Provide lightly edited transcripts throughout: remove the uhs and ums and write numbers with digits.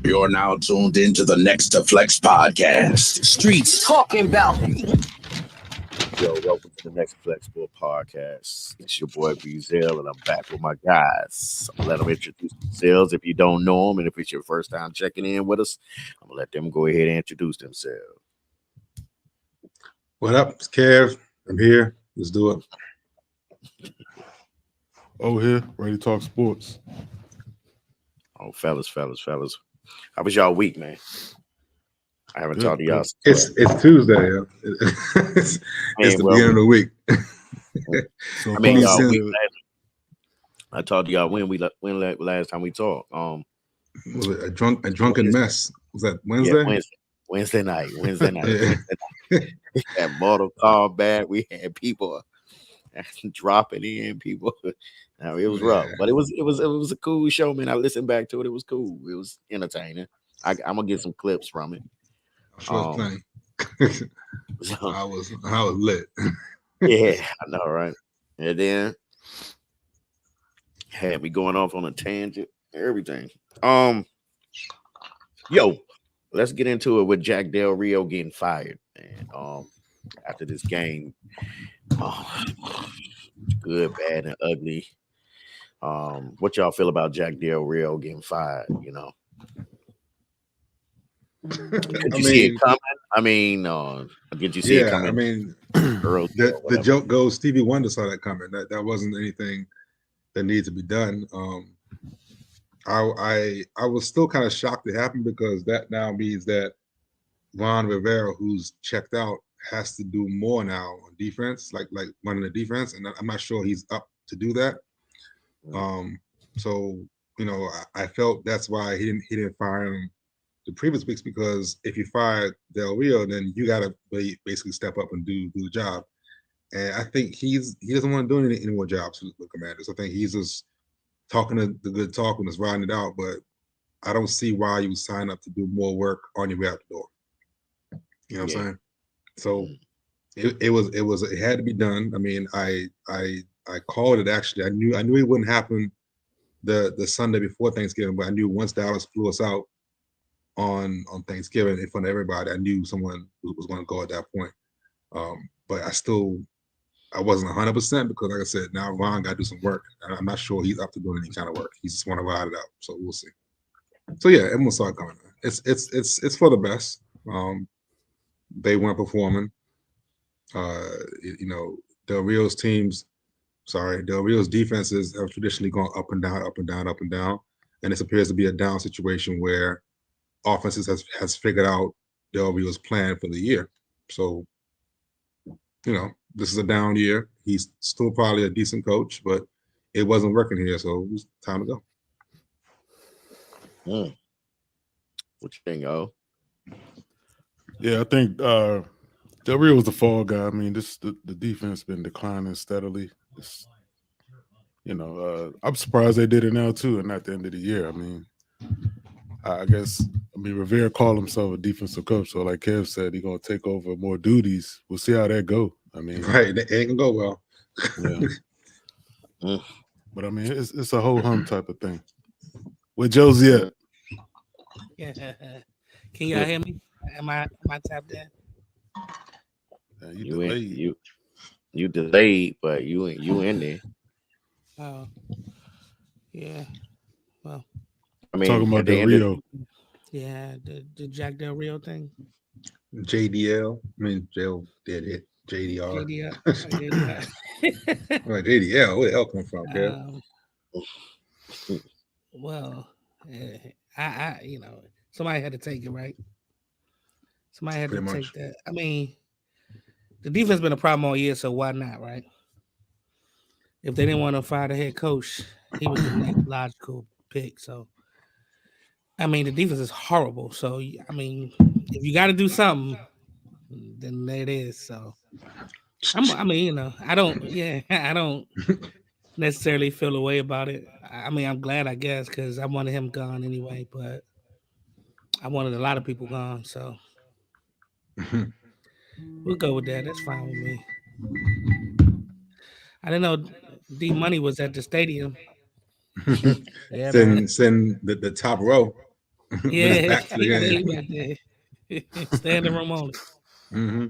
You're now tuned into the Next to Flex podcast. Streets talking about. Yo, welcome to the Next Flexible Podcast. It's your boy Bezel, and I'm back with my guys. I'm gonna let them introduce themselves if you don't know them, and if it's your first time checking in with us, I'm gonna let them go ahead and introduce themselves. What up? It's Kev. I'm here. Let's do it. Oh, here, ready to talk sports. Oh, fellas. How was y'all week, man? I haven't talked to y'all. It's Tuesday. Yeah. it's the beginning of the week. So I mean, y'all, I talked to y'all when last time we talked. Was it a drunken mess? Was that Wednesday? Yeah, Wednesday night. We had Mortal Kombat. We had people dropping in. People. Now it was rough, but it was a cool show, man. I listened back to it. It was cool. It was entertaining. I'm gonna get some clips from it. So, I was lit. Yeah, I know, right? And then had me going off on a tangent, everything. Yo, let's get into it with Jack Del Rio getting fired, and after this game, good, bad, and ugly. What y'all feel about Jack Del Rio getting fired? You know. Did you see it coming? I mean, did you see it coming? I mean, the joke goes Stevie Wonder saw that coming. That wasn't anything that needed to be done. I was still kind of shocked it happened because that now means that Ron Rivera, who's checked out, has to do more now on defense, like running the defense, and I'm not sure he's up to do that. So I felt that's why he didn't fire him the previous weeks, because if you fire Del Rio, then you got to basically step up and do the job. And I think he doesn't want to do any more jobs with Commanders. I think he's just talking the good talk and just riding it out. But I don't see why you would sign up to do more work on your way out the door. You know what I'm saying? So it had to be done. I mean, I called it actually. I knew it wouldn't happen the Sunday before Thanksgiving, but I knew once Dallas flew us out on Thanksgiving in front of everybody, I knew someone was going to go at that point. But I wasn't 100% because, like I said, now Ron got to do some work. I'm not sure he's up to doing any kind of work. He just want to ride it out. So we'll see. So yeah, everyone saw it coming. It's for the best. They weren't performing. Del Rio's defenses have traditionally gone up and down, up and down, up and down. And this appears to be a down situation where offenses has figured out Del Rio's plan for the year. So, this is a down year. He's still probably a decent coach, but it wasn't working here, so it was time to go. What you think, O? Yeah, I think Del Rio was the fall guy. I mean, the defense been declining steadily. I'm surprised they did it now too, and not the end of the year. I mean, Rivera called himself a defensive coach, so like Kev said, he's gonna take over more duties. We'll see how that go. I mean, right, it ain't gonna go well. Yeah. But I mean, it's a whole hum type of thing. Where Josie at? Yeah. Can y'all hear me? Am I tapped in? You delayed, but you in there. Oh, yeah. Well, I mean, talking about Del Rio. Yeah, the Jack Del Rio thing. JDL. I mean, Jill did hit JDR. JDL. Right, JDL. Where the hell come from, Well, I somebody had to take it, right? Somebody had to take that. I mean, the defense been a problem all year, so why not, right? If they didn't want to fire the head coach, he was the next logical pick. So, I mean, the defense is horrible. So, I mean, if you got to do something, then there it is. So, I don't necessarily feel a way about it. I mean, I'm glad, I guess, because I wanted him gone anyway, but I wanted a lot of people gone. So, we'll go with that. That's fine with me. I didn't know D Money was at the stadium. Yeah, send the top row. Yeah, back to the game. right there. Standing room only. Mm-hmm.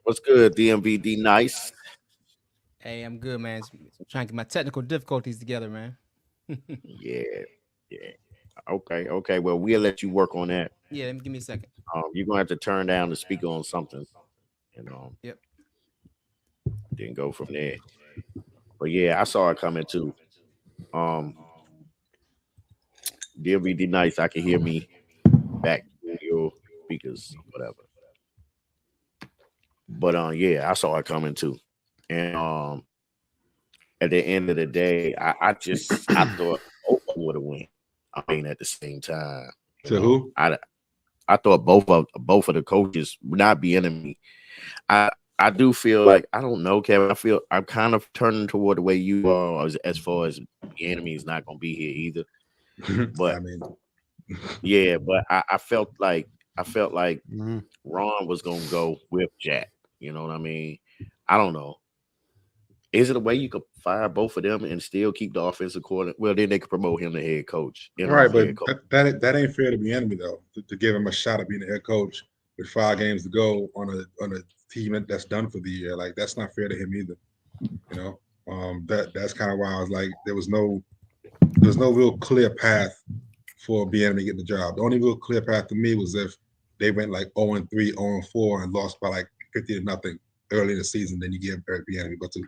What's good, DMVD? Nice. Hey, I'm good, man. Trying to get my technical difficulties together, man. Yeah, yeah. Okay. Well, we'll let you work on that. Yeah, give me a second. You're gonna have to turn down the speaker on something, Yep. Then go from there. But yeah, I saw it coming too. DMVD Nice. I can hear me back in your speakers, whatever. But yeah, I saw it coming too. And at the end of the day, I thought both of them would have won. I mean, at the same time. To who? I thought both of the coaches would not be enemy. I do feel like, I don't know, Kevin. I feel I'm kind of turning toward the way you are as far as the enemy is not gonna be here either. But I mean, yeah, but I felt like Ron was gonna go with Jack. You know what I mean? I don't know. Is it a way you could fire both of them and still keep the offensive coordinator? Well, then they could promote him to head coach. right, but that ain't fair to the enemy though. To give him a shot at being the head coach with 5 games to go on a team that's done for the year, like that's not fair to him either. You know, that's kind of why I was like, there's no real clear path for Bieniemy getting the job. The only real clear path to me was if they went like 0-3, 0-4, and lost by like 50-0 early in the season. Then you give Eric Bieniemy, but to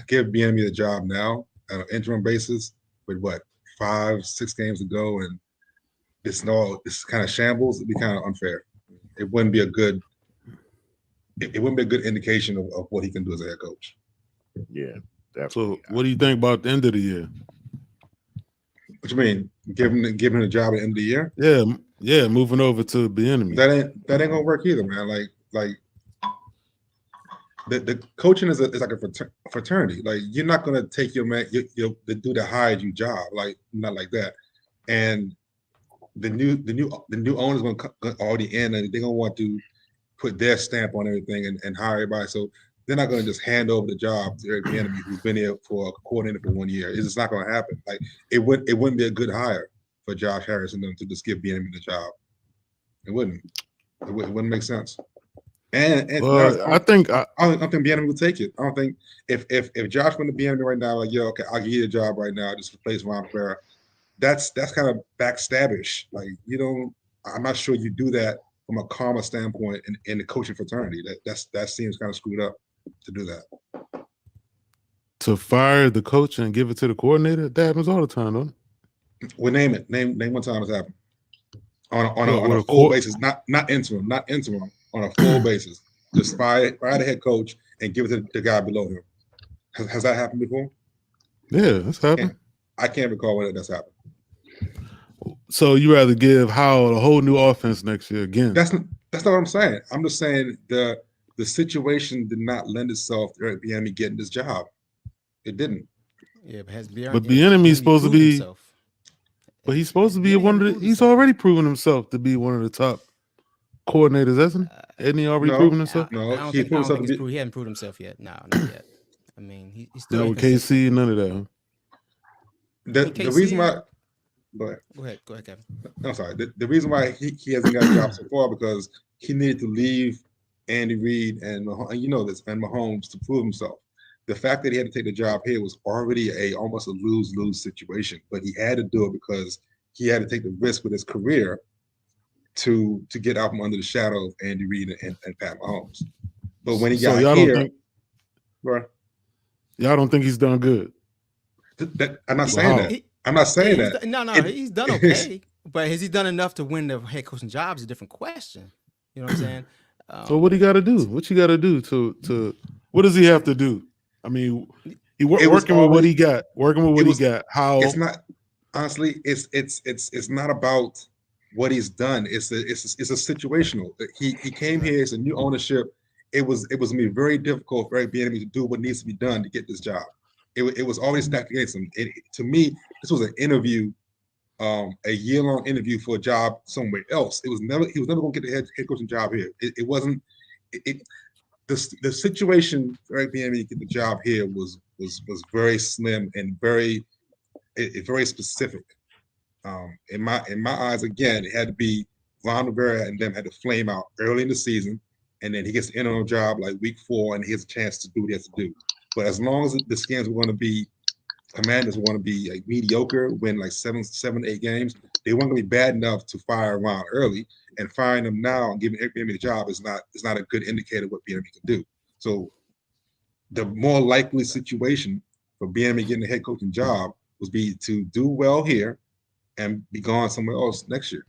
give Bieniemy the job now on an interim basis with what 5-6 games to go, and this kind of shambles, it'd be kind of unfair. It wouldn't be a good. It wouldn't be a good indication of what he can do as a head coach. Yeah, definitely. So, what do you think about the end of the year? What you mean? Giving him a job at the end of the year? Yeah, moving over to Bieniemy. That ain't gonna work either, man. Like the coaching is like a fraternity. Like you're not gonna take your man, the dude that hired you job, like not like that. And the new owner's gonna already in, and they're gonna want to put their stamp on everything and hire everybody. So they're not going to just hand over the job to Eric Bieniemy, who's been here for a coordinator for 1 year. It's just not going to happen. Like it wouldn't be a good hire for Josh Harris and them to just give Bieniemy the job. It wouldn't. It wouldn't make sense. And I think Bieniemy would take it. I don't think if Josh went to Bieniemy right now, like, yo, okay, I'll give you the job right now, just replace Ron Rivera. That's kind of backstabbish. Like I'm not sure you do that from a karma standpoint in the coaching fraternity. That seems kind of screwed up to do that. To fire the coach and give it to the coordinator, that happens all the time, don't it? Well, name it. Name one time it's happened. On a full basis, not interim, on a full basis. Just fire the head coach and give it to the guy below him. Has that happened before? Yeah, that's happened. I can't recall when that's happened. So you rather give Howell a whole new offense next year again? That's not what I'm saying. I'm just saying the situation did not lend itself to Eric Bieniemy getting this job. It didn't. Yeah, but Bieniemy's supposed to be. Himself. But he's supposed to be he's already proven himself to be one of the top coordinators, hasn't he? Hasn't he already proven himself? No, he hasn't proved himself yet. No, not yet. I mean, he's still with KC, none of that. Huh? The reason why. Go ahead, Kevin. I'm sorry. The reason why he hasn't got a job so far because he needed to leave Andy Reid and Mahomes to prove himself. The fact that he had to take the job here was already almost a lose-lose situation, but he had to do it because he had to take the risk with his career to get out from under the shadow of Andy Reid and Pat Mahomes. But when he got here, y'all don't think he's done good? I'm not saying that. I'm not saying that. He's done okay. But has he done enough to win the head coaching job is a different question. You know what I'm saying? So what he got to do? What you got to do to? What does he have to do? I mean, working with what he got. How? It's not honestly. It's not about what he's done. It's a situational. He came here as a new ownership. It was gonna be very difficult for Eric Bieniemy to do what needs to be done to get this job. It was always stacked against him. To me, this was an interview, a year-long interview for a job somewhere else. He was never going to get the head coaching job here. It wasn't. The situation for Eric Bieniemy to get the job here was very slim and very specific. In my eyes, again, it had to be Ron Rivera and them had to flame out early in the season, and then he gets the interim job like week 4, and he has a chance to do what he has to do. But as long as the Skins were going to be, Commanders were going to be like mediocre, win like 7, 8 games, they weren't going to be bad enough to fire Ron early. And firing them now and giving Bieniemy the job is not a good indicator of what Bieniemy can do. So the more likely situation for Bieniemy getting a head coaching job would be to do well here and be gone somewhere else next year.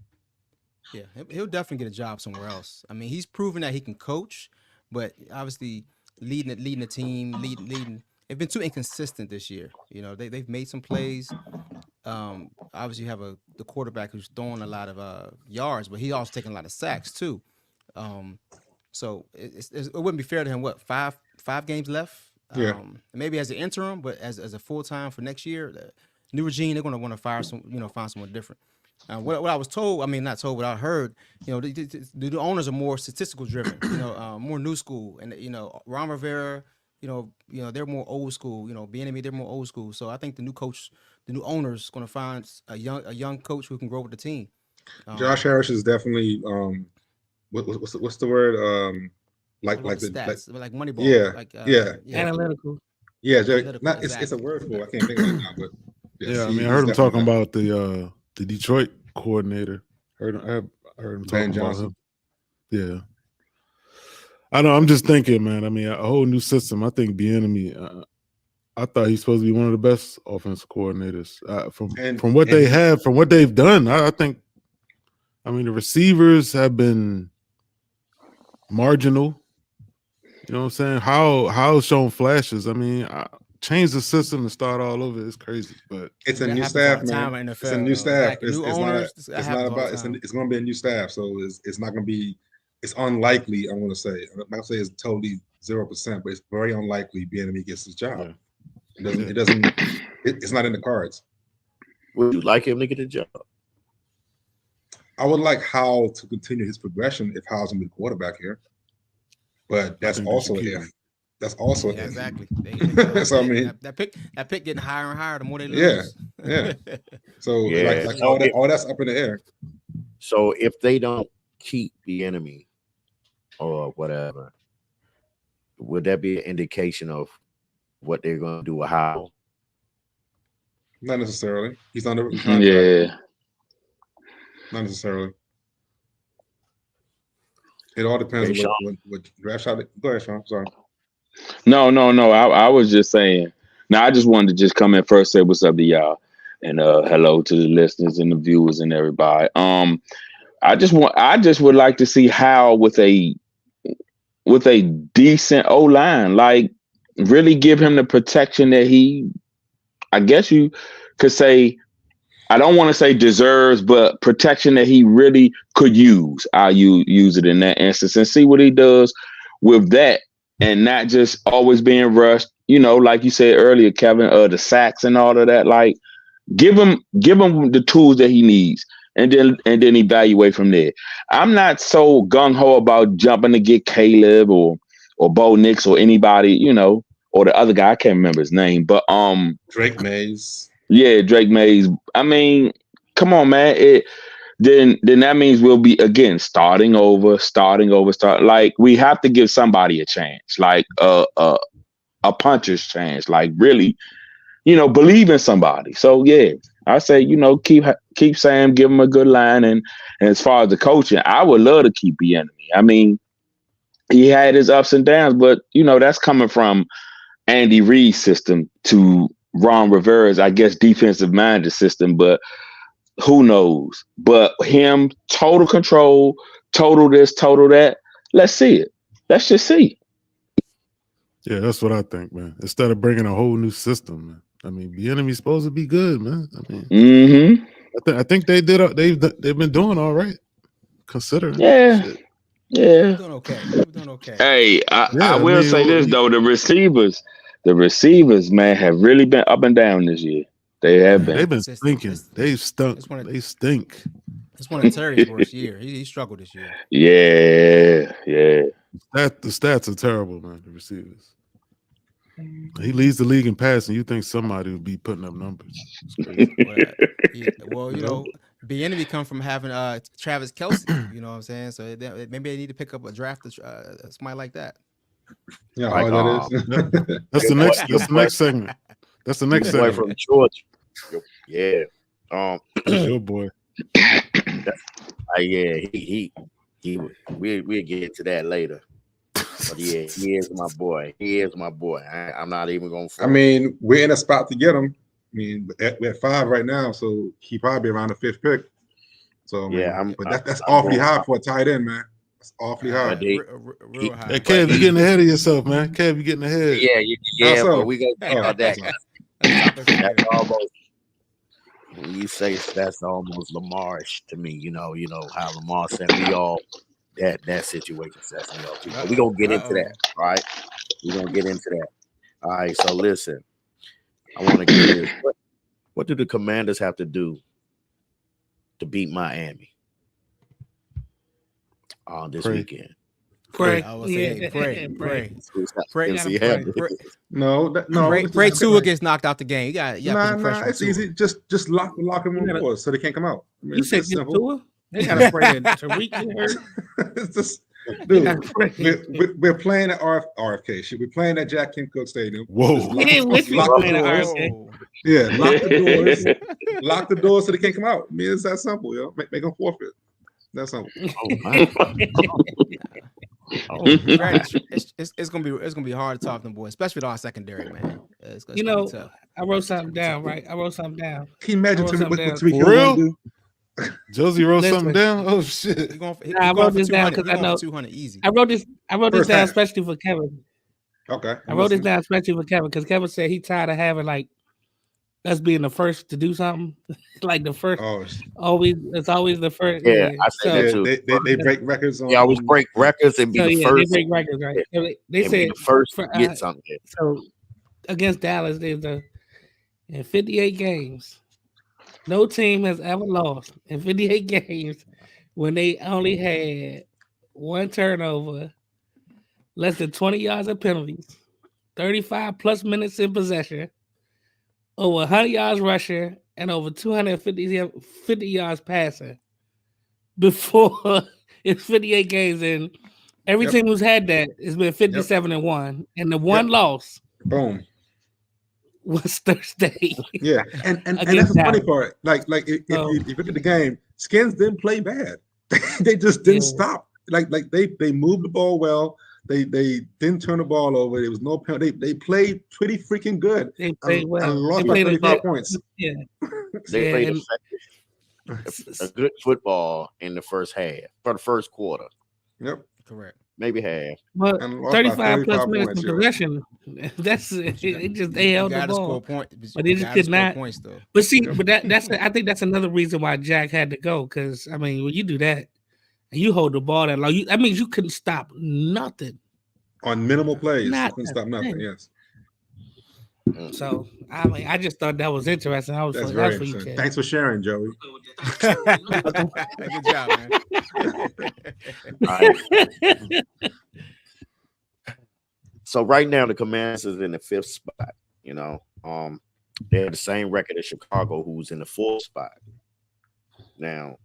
Yeah, he'll definitely get a job somewhere else. I mean, he's proven that he can coach, but obviously leading the team, leading. They've been too inconsistent this year. You know, they've made some plays. Obviously, you have the quarterback who's throwing a lot of yards, but he also taking a lot of sacks too. So it wouldn't be fair to him. What, five games left? Yeah. Maybe as an interim, but as a full time for next year, the new regime, they're going to want to fire find someone different. What I was told, I mean, not told, but I heard, the owners are more statistical driven, more new school, and Ron Rivera, they're more old school. Bieniemy, they're more old school. So I think the new owner's going to find a young coach who can grow with the team. Josh Harris is definitely what's the word? Like stats, like Moneyball. Yeah, analytical. Yeah, it's a word for it. I can't think of it now, but yeah, I mean, I heard him talking about the Detroit coordinator. I heard him talking about him. Yeah. I know. I'm just thinking, man. I mean, a whole new system. I think Bieniemy. I thought he's supposed to be one of the best offensive coordinators. From what they have, from what they've done, I think. I mean, the receivers have been marginal. You know what I'm saying? How shown flashes. I mean, change the system and start all over. It's crazy, but it's a new staff, man. It's a new staff. It's going to be a new staff, so it's not going to be. It's unlikely. I'm going to say. I'm not going to say it's totally 0%, but it's very unlikely Bieniemy gets his job. Yeah. It's not in the cards. Would you like him to get a job? I would like Howell to continue his progression if Howell's going to be the quarterback here, but that's also if. That's also exactly. So I mean, that pick getting higher and higher the more they lose. Yeah. So like all that's up in the air. So if they don't keep Bieniemy or whatever, would that be an indication of what they're going to do with Howell? Not necessarily. He's on the yeah. Not necessarily. It all depends on what draft shot. Go ahead, Sean. Sorry. No. I was just saying. Now, I just wanted to just come in first, say what's up to y'all, and hello to the listeners and the viewers and everybody. I just would like to see how with a decent O-line, like really give him the protection that he, I guess you could say, I don't want to say deserves, but protection that he really could use. I'll use it in that instance and see what he does with that. And not just always being rushed, like you said earlier, Kevin, the sacks and all of that. Like, give him the tools that he needs, and then evaluate from there. I'm not so gung ho about jumping to get Caleb or Bo Nix or anybody, or the other guy. I can't remember his name, but Drake Mays. Yeah, Drake Mays. I mean, come on, man. Then that means we'll be again starting over. Like, we have to give somebody a chance, like a puncher's chance, like really, believe in somebody. So yeah, I say, keep Sam, give him a good line, and as far as the coaching, I would love to keep Bieniemy. I mean, he had his ups and downs, but that's coming from Andy Reid's system to Ron Rivera's, I guess, defensive-minded system, but. Who knows? But him, total control, total this, total that. Let's see it. Let's just see. Yeah, that's what I think, man. Instead of bringing a whole new system, man. I mean, Bieniemy's supposed to be good, man. I mean, I think they did. They've been doing all right, considering. Yeah, shit. Yeah. We're doing okay. Hey, I will say this though: the receivers, man, have really been up and down this year. They have been. They've been stinking. They've stunk. They stink. It's one of Terry's worst year. He struggled this year. Yeah. The stats are terrible, man. The receivers. He leads the league in passing. You think somebody would be putting up numbers? Well, you know, the enemy come from having Travis Kelce. You know what I'm saying? So maybe they need to pick up a draft somebody like that. Yeah, Like, that is. That's the next. That's the next segment. That's the next boy segment. from Georgia. Yeah. That's your boy. Yeah, we'll get into that later. But yeah, he is my boy. He is my boy. I'm not even going to. I mean, we're in a spot to get him. I mean, we're at 5 right now, so he probably around the 5th pick. So I mean, but that's awfully high for a tight end, man. That's awfully high. Real high. Hey, Kev, you getting ahead of yourself, man. Kev, you getting ahead. Yeah, but we gonna talk about that. That's almost. When you say that's almost Lamar-ish to me, you know how Lamar said we all that situation sets me up. We're gonna get into that, right? We're gonna get into that. All right, so listen, I want to get this. What do the Commanders have to do to beat Miami this weekend? Pray. I was saying, pray. No. Pray Tua gets knocked out the game. You got nah. It's easy. Just lock them in doors so they can't come out. I mean, you said Tua? They gotta pray that Tariq get hurt. It's just, dude, we're playing at RFK. Shit, we're playing at Jack Kent Cooke Stadium. Whoa. Yeah, lock the doors. Lock the doors so they can't come out. I mean, it's that simple, yo. Make them forfeit. That's simple. It's gonna be hard to talk to them boys, especially with our secondary, man. I wrote something down, right? Can you imagine what Tariq Hill do? Josie wrote something down. Oh shit! I wrote this down because I know 200 easy. I wrote this down especially for Kevin. Okay. I wrote this down especially for Kevin because Kevin said he tired of having like us being the first to do something. Like the first. It's always the first. Yeah, I said that too. They break records. They always break records and be the first. They break records, right? Yeah. They said the first to get something. So against Dallas, there's in 58 games. No team has ever lost in 58 games when they only had one turnover, less than 20 yards of penalties, 35 plus minutes in possession, over 100 yards rushing, and over 250 yards passing. Before it's 58 games, and every team who's had that has been 57-1, and the one loss. Boom. Was Thursday. Yeah, and that's the funny part. Like if you look at the game, Skins didn't play bad. They just didn't stop. Like they moved the ball well. They didn't turn the ball over. There was no penalty. They played pretty freaking good. They played well. And lost by 35 points. Yeah, they played a good football in the first half for the first quarter. Yep, correct. Maybe half. Well, 35 plus minutes in possession. That's they held the ball, but they just could not. Points, though. But see, I think that's another reason why Jack had to go. Because I mean, when you do that and you hold the ball that long, that means you couldn't stop nothing on minimal plays. You couldn't stop nothing. Yes. So I mean, I just thought that was interesting. That's very interesting. Thanks for sharing, Joey. Good job, man. So right now the Commanders is in the 5th spot. You know, they have the same record as Chicago, who's in the 4th spot. Now,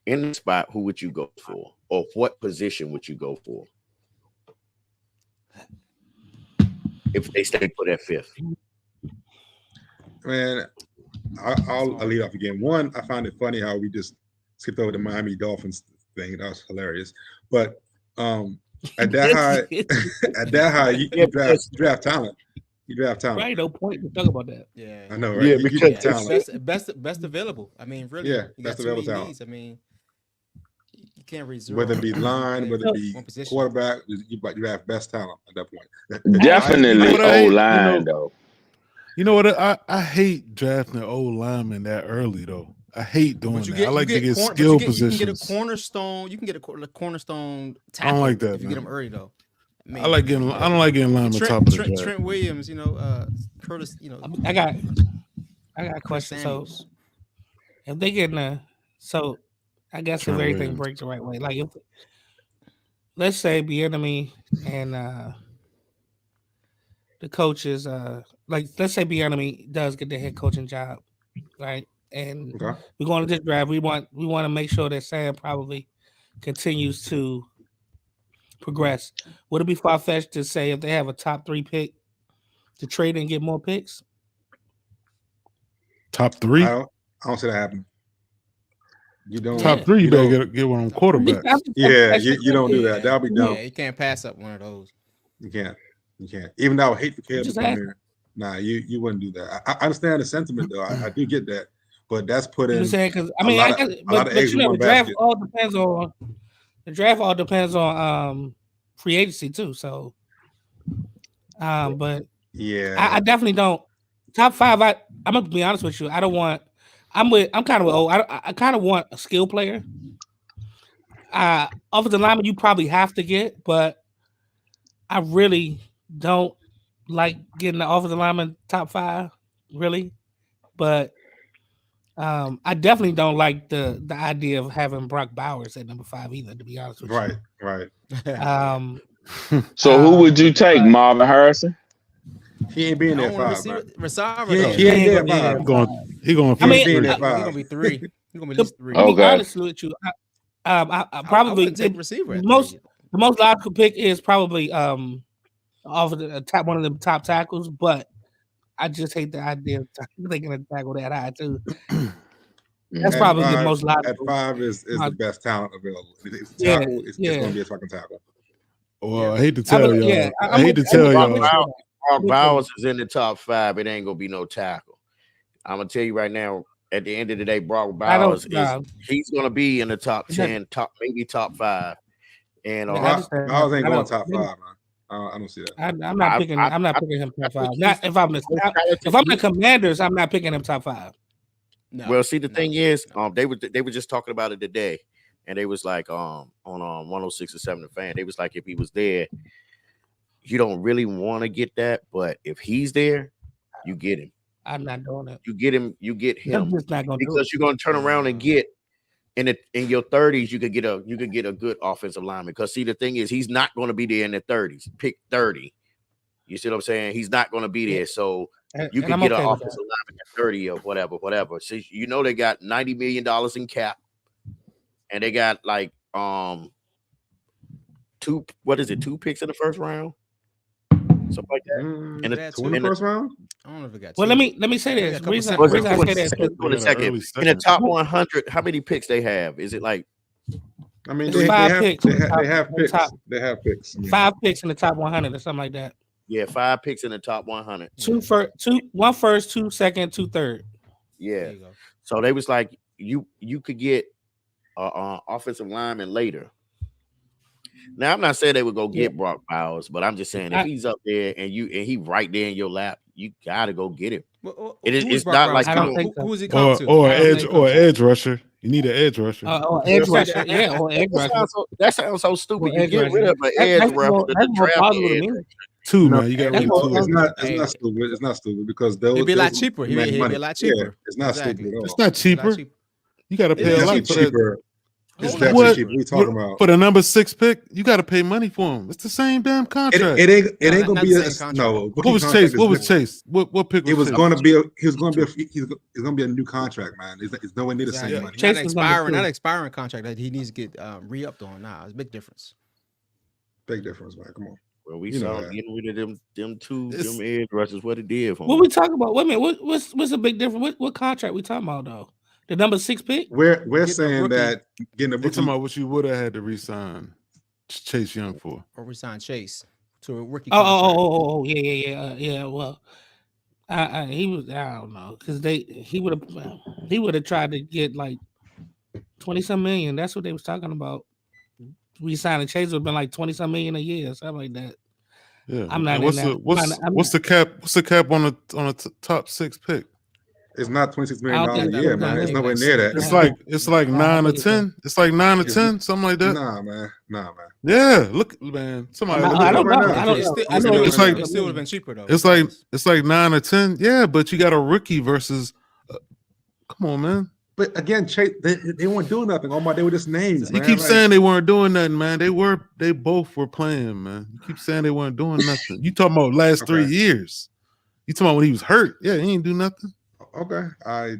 in the spot, who would you go for, or what position would you go for if they stay put at 5th? Man, I'll lead off again. One, I find it funny how we just skipped over the Miami Dolphins thing. That was hilarious. But at that high, you draft talent. You draft talent. Right, no point to talk about that. Yeah, I know, right? Yeah, you get talent. Best available. I mean, really. Yeah, best available talent. Needs. I mean, you can't reserve. Whether it be line, whether it be quarterback, you have best talent at that point. Definitely O-line, though. You know what? I hate drafting old linemen that early, though. I hate doing that. I like to get skill positions. You can get a cornerstone. You can get a cornerstone tackle. I don't like that. If you get them early, though. I don't like getting linemen top of the draft. Trent Williams, Curtis, I got a question. So if they get I guess if everything breaks the right way, like if let's say Bieniemy and the coaches, like let's say Bieniemy does get the head coaching job, right? And we're going to this draft. We want to make sure that Sam probably continues to progress. Would it be far fetched to say if they have a top 3 pick to trade and get more picks? Top 3? I don't see that happen. You don't. Top 3, you better get one on quarterback. Yeah, you don't do that. That'll be dumb. Yeah, you can't pass up one of those. You can't. Even though I would hate for Caleb to come here. Nah, you wouldn't do that. I understand the sentiment though. I do get that, but that's putting. Because I mean, but you know, the draft all depends on free agency too. So, but yeah, I definitely don't. Top 5. I'm gonna be honest with you. I don't want. I'm kind of old. I kind of want a skill player. Offensive lineman, you probably have to get, but I really don't like getting the offensive lineman top 5, really. But I definitely don't like the idea of having Brock Bowers at number 5 either. To be honest with you, right. So who would you take, Marvin Harrison? He ain't being there 5. He ain't there 5. He going. I mean, he's gonna be 3. He's gonna be at least 3. To be honest with you, I probably take receiver. The most logical pick is probably off of the top one of the top tackles, but I just hate the idea of thinking a tackle that high too. That's probably the most logical. At 5 is the best talent available. It's tackle. It's going to be a fucking tackle. Well, I hate to tell y'all. I hate to tell y'all. Brock Bowers is in the top 5. It ain't gonna be no tackle. I'm gonna tell you right now. At the end of the day, Brock Bowers he's gonna be in the top 10, maybe top 5. And Bowers ain't going top 5, man. I don't see that. I'm not picking him top 5. Not if I'm the Commanders, I'm not picking him top 5. No, well, see, the thing is, they were just talking about it today, and they was like, on 106.7 The Fan, they was like, if he was there, you don't really want to get that, but if he's there, you get him. I'm not doing it. You get him. I'm just not gonna because you're gonna turn around and get in your 30s. You could get a good offensive lineman. Because see, the thing is, he's not going to be there in the 30s. Pick 30. You see what I'm saying? He's not going to be there. So you can get an offensive lineman at 30 or whatever. So you know they got $90 million in cap, and they got like 2 picks in the first round. Something like that. In the first round? I don't know if it got. Well, let me say this. Reason I say that in the top 100, how many picks they have? Is it like? I mean, they have picks. They have picks. 5 picks in the top 100 or something like that. Yeah, 5 picks in the top 100. 1 first, 2 second, 2 third. Yeah. So they was like, you could get offensive lineman later. Now I'm not saying they would go get Brock Bowers, but I'm just saying if he's up there and he right there in your lap, you gotta go get him. It's not like who is he coming to? Or edge rusher. You need an edge rusher. Edge rusher. Yeah, or edge rusher. That sounds so stupid. You get rid of an edge rusher. Two, man. You got to two. It's not stupid. It's not stupid because those. It'd be a lot cheaper. He'd be a lot cheaper. It's not stupid at all. It's not cheaper. You got to pay a lot cheaper. It's definitely cheaper. We talking about for the number 6 pick. You got to pay money for him. It's the same damn contract. It ain't gonna be no. What was Chase? What was Chase? What pick? It was going to be. He's going to be a new contract, man. It's nowhere near the same money. Chase not expiring contract that he needs to get re-upped on. Nah, it's a big difference. Big difference, man. Come on. Well, we saw getting rid of them edge rushers. What it did for what we talking about? Wait a minute. What's the big difference? What contract we talking about though? The number 6 pick? We're saying that getting a rookie. Talking about what you would have had to re-sign Chase Young for, or re-sign Chase to a rookie. Yeah. Well, he was. I don't know because he would have tried to get like 20-some million. That's what they was talking about. Re-signing Chase would have been like 20-some million a year, something like that. Yeah, I'm not. What's the cap? What's the cap on the top 6 pick? It's not $26 million a year, man. It's nowhere near that. It's like 9 or 10. It's like 9 or 10, something like that. Nah, man. Yeah, look, man. Somebody. I don't know. It still would have been cheaper though. It's like 9 or 10. Yeah, but you got a rookie versus. Come on, man. But again, Chase, they weren't doing nothing. Oh my, they were just names. You man. keep saying they weren't doing nothing, man. They both were playing, man. You keep saying they weren't doing nothing. You talking about last 3 years? You talking about when he was hurt? Yeah, he ain't do nothing. Okay, I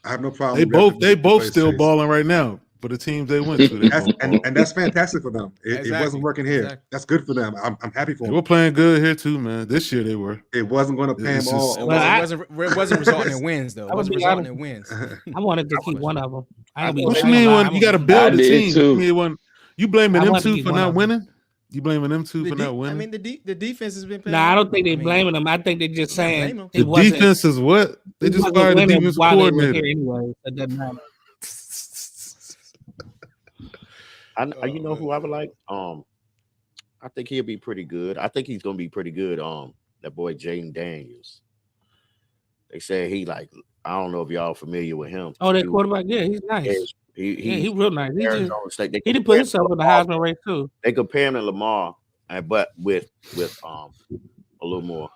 have no problem. They both still Chase. Balling right now for the teams they went to. And that's fantastic for them. It wasn't working here. Exactly. That's good for them. I'm happy for them. They were playing good here too, man. This year they were. It wasn't going to pay them all. It wasn't resulting in wins though. It wasn't resulting in wins. I wanted to keep one of them. What you mean when you got to build a team? You blaming them two for not winning? You blaming them two for not winning? I mean, the defense has been playing. I don't think they're blaming them. I think they're just saying the defense is what they just fired the defense coordinator. Anyway, it doesn't matter. You know who I would like? I think he'll be pretty good. I think he's gonna be pretty good. That boy Jaden Daniels. They say he I don't know if y'all familiar with him. Oh, that quarterback, yeah, he's nice. He's real nice. He did put himself in the Heisman race too. They compare him to Lamar, but with a little more.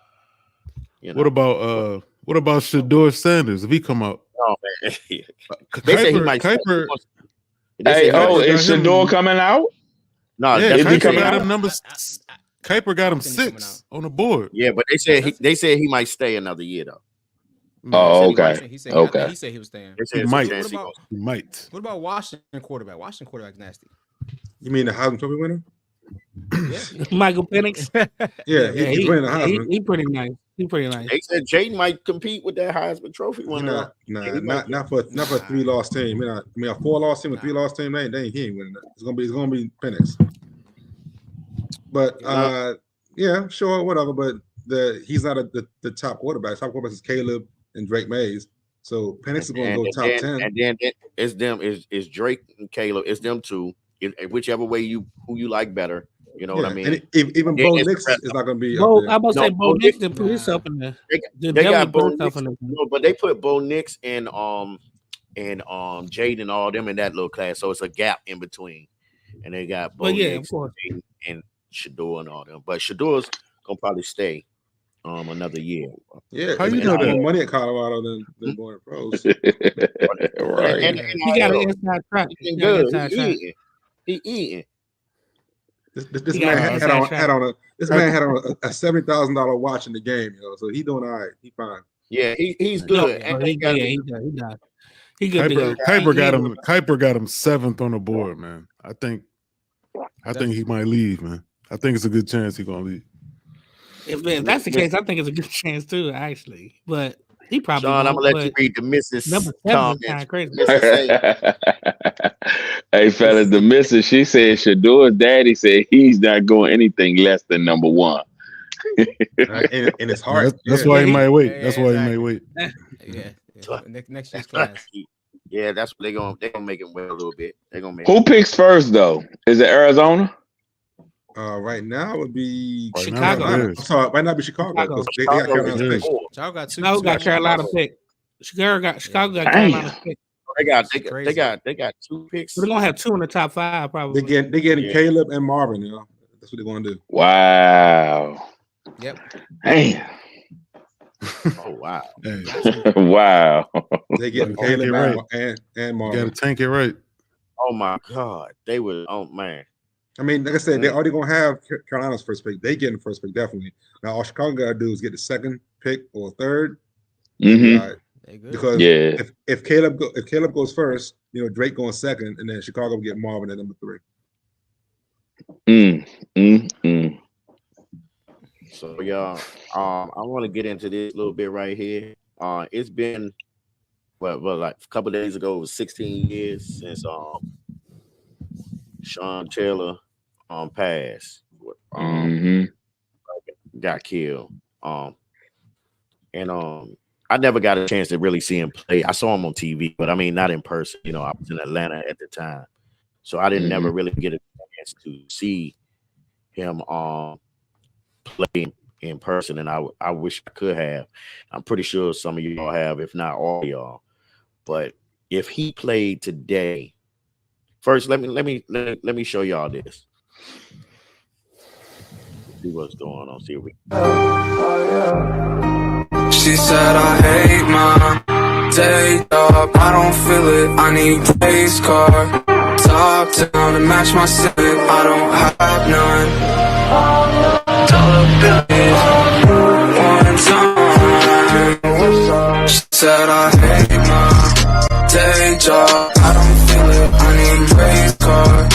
You know. What about Shedeur Sanders if he come out? Oh man, they say he might. Kuiper. Is Shedeur coming out? No, yeah, Kuiper got him Kuiper got him 6 on the board. Yeah, but they said he might stay another year though. Oh, okay. He said he was staying. He might. He might. What about Washington quarterback? Washington quarterback's nasty. You mean the Heisman Trophy winner? Yeah. Michael Penix. Yeah, he's winning the Heisman. He's pretty nice. He's pretty nice. They said Jaden might compete with that Heisman Trophy winner. Not for a 3-loss team. A 4-loss team, a 3-loss team. He ain't winning that. It's gonna be Penix. But yeah, sure, whatever. But he's not the top quarterback. Top quarterback is Caleb and Drake Mays. So Penix is going to go top 10. And then it's them. Is Drake and Caleb? It's them two. Whichever way who you like better. You know what I mean? And even Bo Nix is not going to be. I'm about to say Bo Nix did put himself in there. They got Bo Nix, but they put Bo Nix and Jaden and all them in that little class. So it's a gap in between. And they got Bo Nix and Shedeur and all them. But Shedeur's gonna probably stay another year. Yeah, how you know that money at Colorado than going pros? Right. And he got an inside track. He eating. This man had on a $70,000 watch in the game, so he doing all right. He fine. Yeah, he's good. He good. Kuiper got him 7th on the board, man. I think he might leave, man. I think it's a good chance he's gonna leave. If that's the case, I think it's a good chance too, actually. But he probably. Sean, I'm gonna let you read the missus. Number 7 is kind of crazy. Hey, fellas, the missus, she said Shedeur's daddy said he's not going anything less than number 1. And it's hard. That's why he might wait. That's why he might wait. Yeah. Next year's class. Yeah, that's what they're gonna make him wait a little bit. They're gonna make. Who picks first though? Is it Arizona? Right now it would be Chicago. Sorry, right now it'd be Chicago. They got Carolina pick. Chicago got Carolina pick. Chicago got Carolina pick. They got 2 picks. They're gonna have 2 in the top 5 probably. They're getting Caleb and Marvin. That's what they're gonna do. Wow. Yep. Damn. Oh wow. Wow. They getting Caleb right. and Marvin. You gotta tank it right. Oh my God. They were. Oh man. I mean, like I said, they're already gonna have Carolina's first pick. They getting the first pick definitely. Now all Chicago gotta do is get the 2nd pick or 3rd. Mm-hmm. Because if Caleb goes first, Drake going 2nd, and then Chicago will get Marvin at number 3. So y'all, I want to get into this a little bit right here. It's been like a couple of days ago, it was 16 years since Sean Taylor passed. Got killed. I never got a chance to really see him play. I saw him on TV, but I mean not in person. I was in Atlanta at the time, so I didn't never really get a chance to see him play in person, and I wish I could have. I'm pretty sure some of y'all have, if not all of y'all. But if he played today, first let me show y'all this. See what's going on. See if we. She said I hate mom. day job, I don't feel it, I need race car. Top down to match my ceiling, I don't have none. Dollar bills, one time. She said I hate my day job, I don't feel it, I need race car.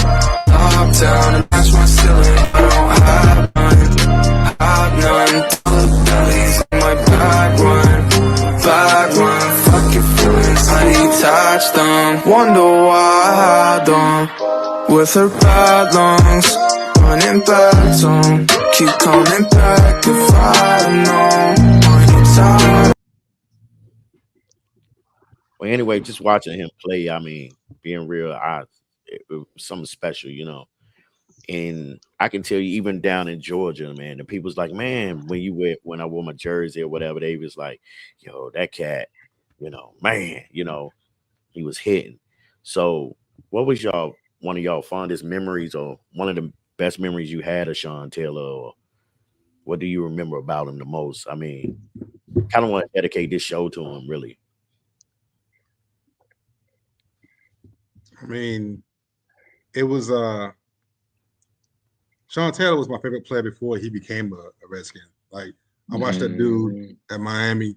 Top down to match my ceiling, I don't have none. Dollar bills in my bag run, fuck your feelings, I detach them. Wonder why I had them with her bad lungs, running back zone. Keep coming back if I had known. Are you tired? Well, anyway, just watching him play, I mean, being real, it was something special, you know. And I can tell you, even down in Georgia, man, the people's like, man, when I wore my jersey or whatever, they was like, yo, that cat, you know, man, you know, he was hitting. So, what was one of y'all fondest memories, or one of the best memories you had of Sean Taylor, or what do you remember about him the most? I mean, kind of want to dedicate this show to him, really. I mean, it was Sean Taylor was my favorite player before he became a Redskin. Like, I watched that dude at Miami,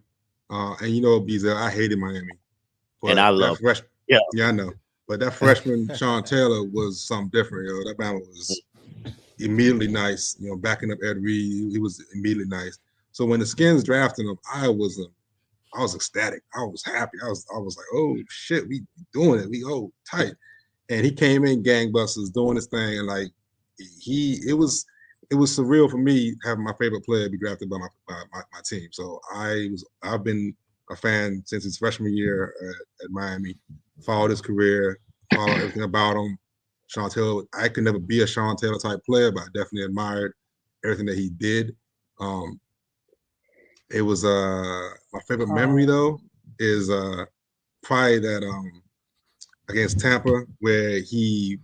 and you know, Beazell, I hated Miami. But and I love yeah, I know. But that freshman Sean Taylor was something different, yo. That man was immediately nice. You know, backing up Ed Reed, he was immediately nice. So when the Skins drafted him, I was ecstatic. I was happy. I was like, oh shit, we doing it. We tight. And he came in gangbusters doing his thing, and like it was surreal for me having my favorite player be drafted by my team. So I've been a fan since his freshman year at Miami. Followed his career, followed everything about him. Sean Taylor, I could never be a Sean Taylor type player, but I definitely admired everything that he did. It was my favorite memory though is probably that against Tampa, where it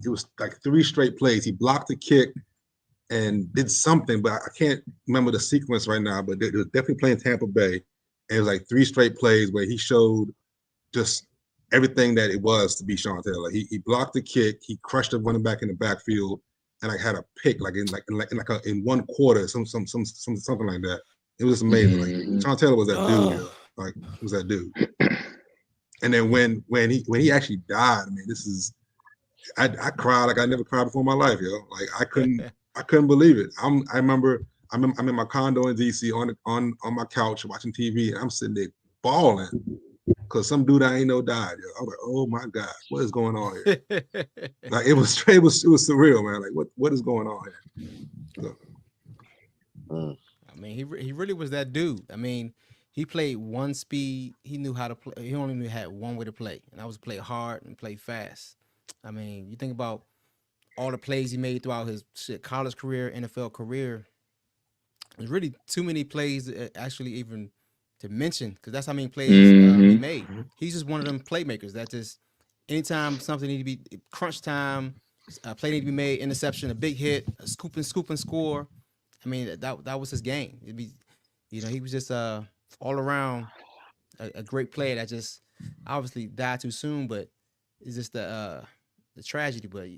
was like 3 straight plays. He blocked the kick and did something, but I can't remember the sequence right now, but they were definitely playing Tampa Bay. And it was like 3 straight plays where he showed just everything that it was to be Sean Taylor. He blocked the kick, he crushed the running back in the backfield, and like had a pick in 1 quarter, something like that. It was amazing. Like Sean Taylor was that dude. Yo. Like he was that dude. And then when he actually died, I mean, I cried like I never cried before in my life, yo. Like I couldn't believe it. I remember I'm in my condo in DC on my couch watching TV, and I'm sitting there bawling because some dude I ain't know died. Yo. I was like, oh my God, what is going on here? Like it was surreal, man. Like what is going on here? So. I mean, he really was that dude. I mean, he played one speed. He knew how to play. He only had one way to play, and that was play hard and play fast. I mean, you think about all the plays he made throughout his college career, NFL career. There's really too many plays actually even to mention, because that's how many plays he made. He's just one of them playmakers that just anytime something need to be crunch time, a play need to be made, interception, a big hit, a scoop and score. I mean, that was his game. It'd be, you know, he was just all around a great player that just obviously died too soon, but it's just the tragedy. But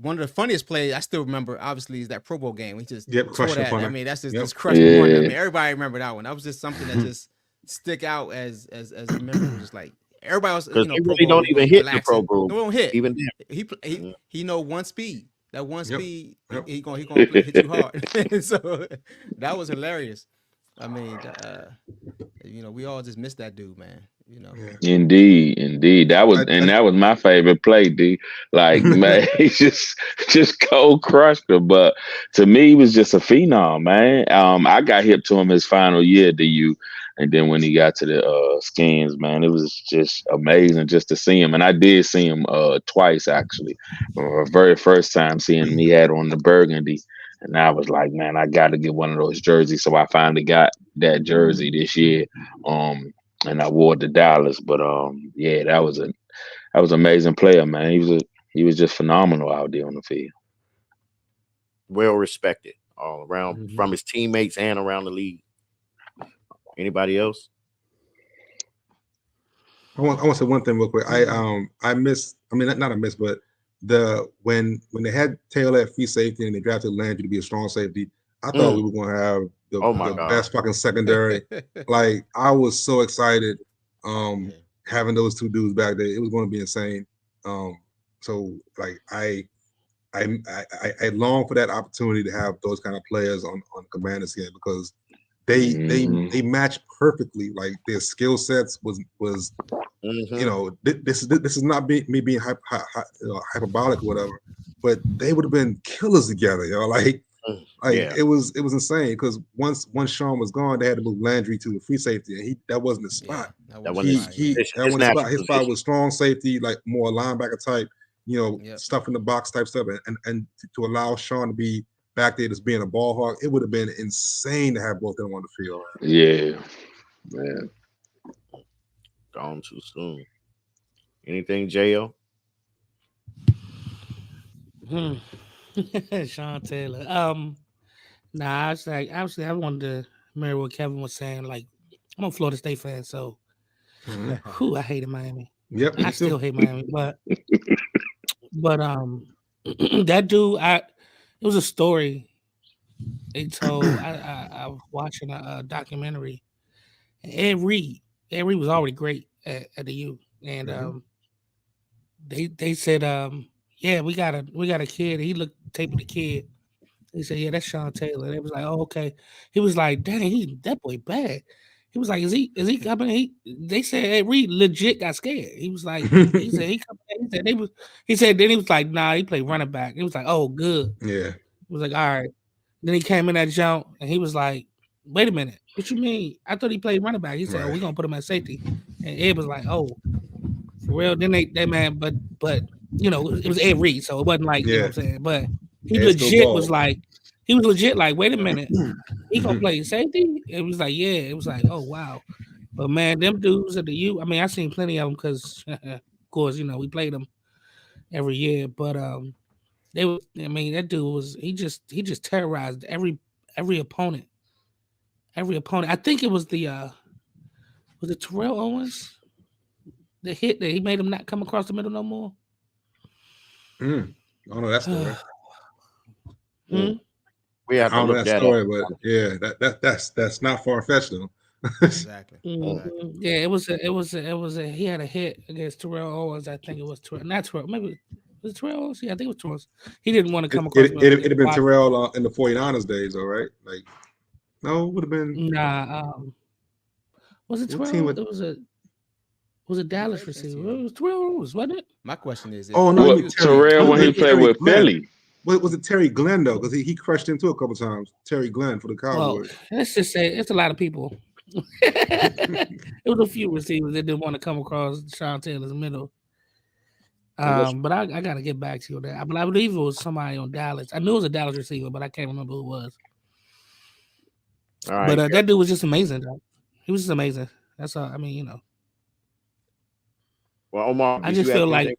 one of the funniest plays I still remember, obviously, is that Pro Bowl game. We just tore that. I mean, that's just crushing one. I mean, everybody remember that one. That was just something that just stick out as a memory. Just like everybody else, you know, they really don't even hit the Pro Bowl. They won't hit. Even he know one speed. That one speed, he gonna hit you hard. So that was hilarious. I mean, you know, we all just missed that dude, man. You know. Indeed. That was my favorite play, D. Like, man, he just cold crushed him. But to me, he was just a phenom, man. I got hip to him his final year at DU. And then when he got to the Skins, man, it was just amazing just to see him. And I did see him twice, actually. Very first time seeing him, he had on the burgundy. And I was like, man, I got to get one of those jerseys. So I finally got that jersey this year. And I wore it to Dallas. But yeah, that was an amazing player, man. He was just phenomenal out there on the field. Well respected all around from his teammates and around the league. Anybody else? I want to say one thing real quick. I miss. I mean, not a miss, but when they had Taylor at free safety and they drafted Landry to be a strong safety, I thought we were going to have the best fucking secondary. Like, I was so excited having those two dudes back there. It was going to be insane. So like I long for that opportunity to have those kind of players on Commanders here, because they match perfectly. Like, their skill sets was you know, this is not me being hyperbolic or whatever, but they would have been killers together, you know. Like it was insane, because once Sean was gone, they had to move Landry to the free safety, and that wasn't his spot. That wasn't his spot. His spot was strong safety, like more linebacker type, you know, stuff in the box type stuff, and to allow Sean to be back there just being a ball hawk, it would have been insane to have both of them on the field. Yeah, man. Gone too soon. Anything, Jo? Sean Taylor. Nah, I was like, obviously, I wanted to mirror what Kevin was saying. Like, I'm a Florida State fan, so I hated Miami. Yep, I still hate Miami, but that dude, it was a story they told. I was watching a documentary. Ed Reed was already great at the U, and they said, yeah, we got a kid. He looked tape of the kid. He said, yeah, that's Sean Taylor. They was like, oh, okay. He was like, dang, that boy bad. He was like, is he coming? They said, hey, Reed legit got scared. He was like, he said, he said, then he was like, nah, he played running back. He was like, oh, good. Yeah. He was like, all right. Then he came in that jump, and he was like, wait a minute, what you mean? I thought he played running back. He said, oh, we're gonna put him at safety. And Ed was like, oh, for real? Then they man, but you know, it was Ed Reed, so it wasn't like, you know what I'm saying? But he legit was like, wait a minute, he gonna play safety? It was like, yeah. It was like, oh wow. But man, them dudes at the U, I mean, I've seen plenty of them because of course, you know, we played them every year. But they were, I mean, that dude was he just terrorized every opponent. Every opponent. I think it was was it Terrell Owens? The hit that he made him not come across the middle no more. Oh no, that's the We have to look that story, but yeah, that's not far fetched though. Exactly. Yeah, it was a he had a hit against Terrell Owens. I think it was Terrell, not Terrell. Maybe was it Terrell Owens? Yeah, I think it was Terrell. He didn't want to come across. It'd have been Terrell in the 49ers days, all right. Like, no, it would have been. Nah, was it Terrell? It was a Dallas receiver. It was Terrell Owens, wasn't it? My question is, Terrell when he played with Philly. Was it Terry Glenn though? Because he crushed into a couple times. Terry Glenn for the Cowboys. Well, let's just say it's a lot of people. It was a few receivers that didn't want to come across Sean Taylor's middle. But I got to get back to you on that. But I believe it was somebody on Dallas. I knew it was a Dallas receiver, but I can't remember who it was. All right, but that dude was just amazing, though. He was just amazing. That's all. I mean, you know. Well, Omar, I just feel like.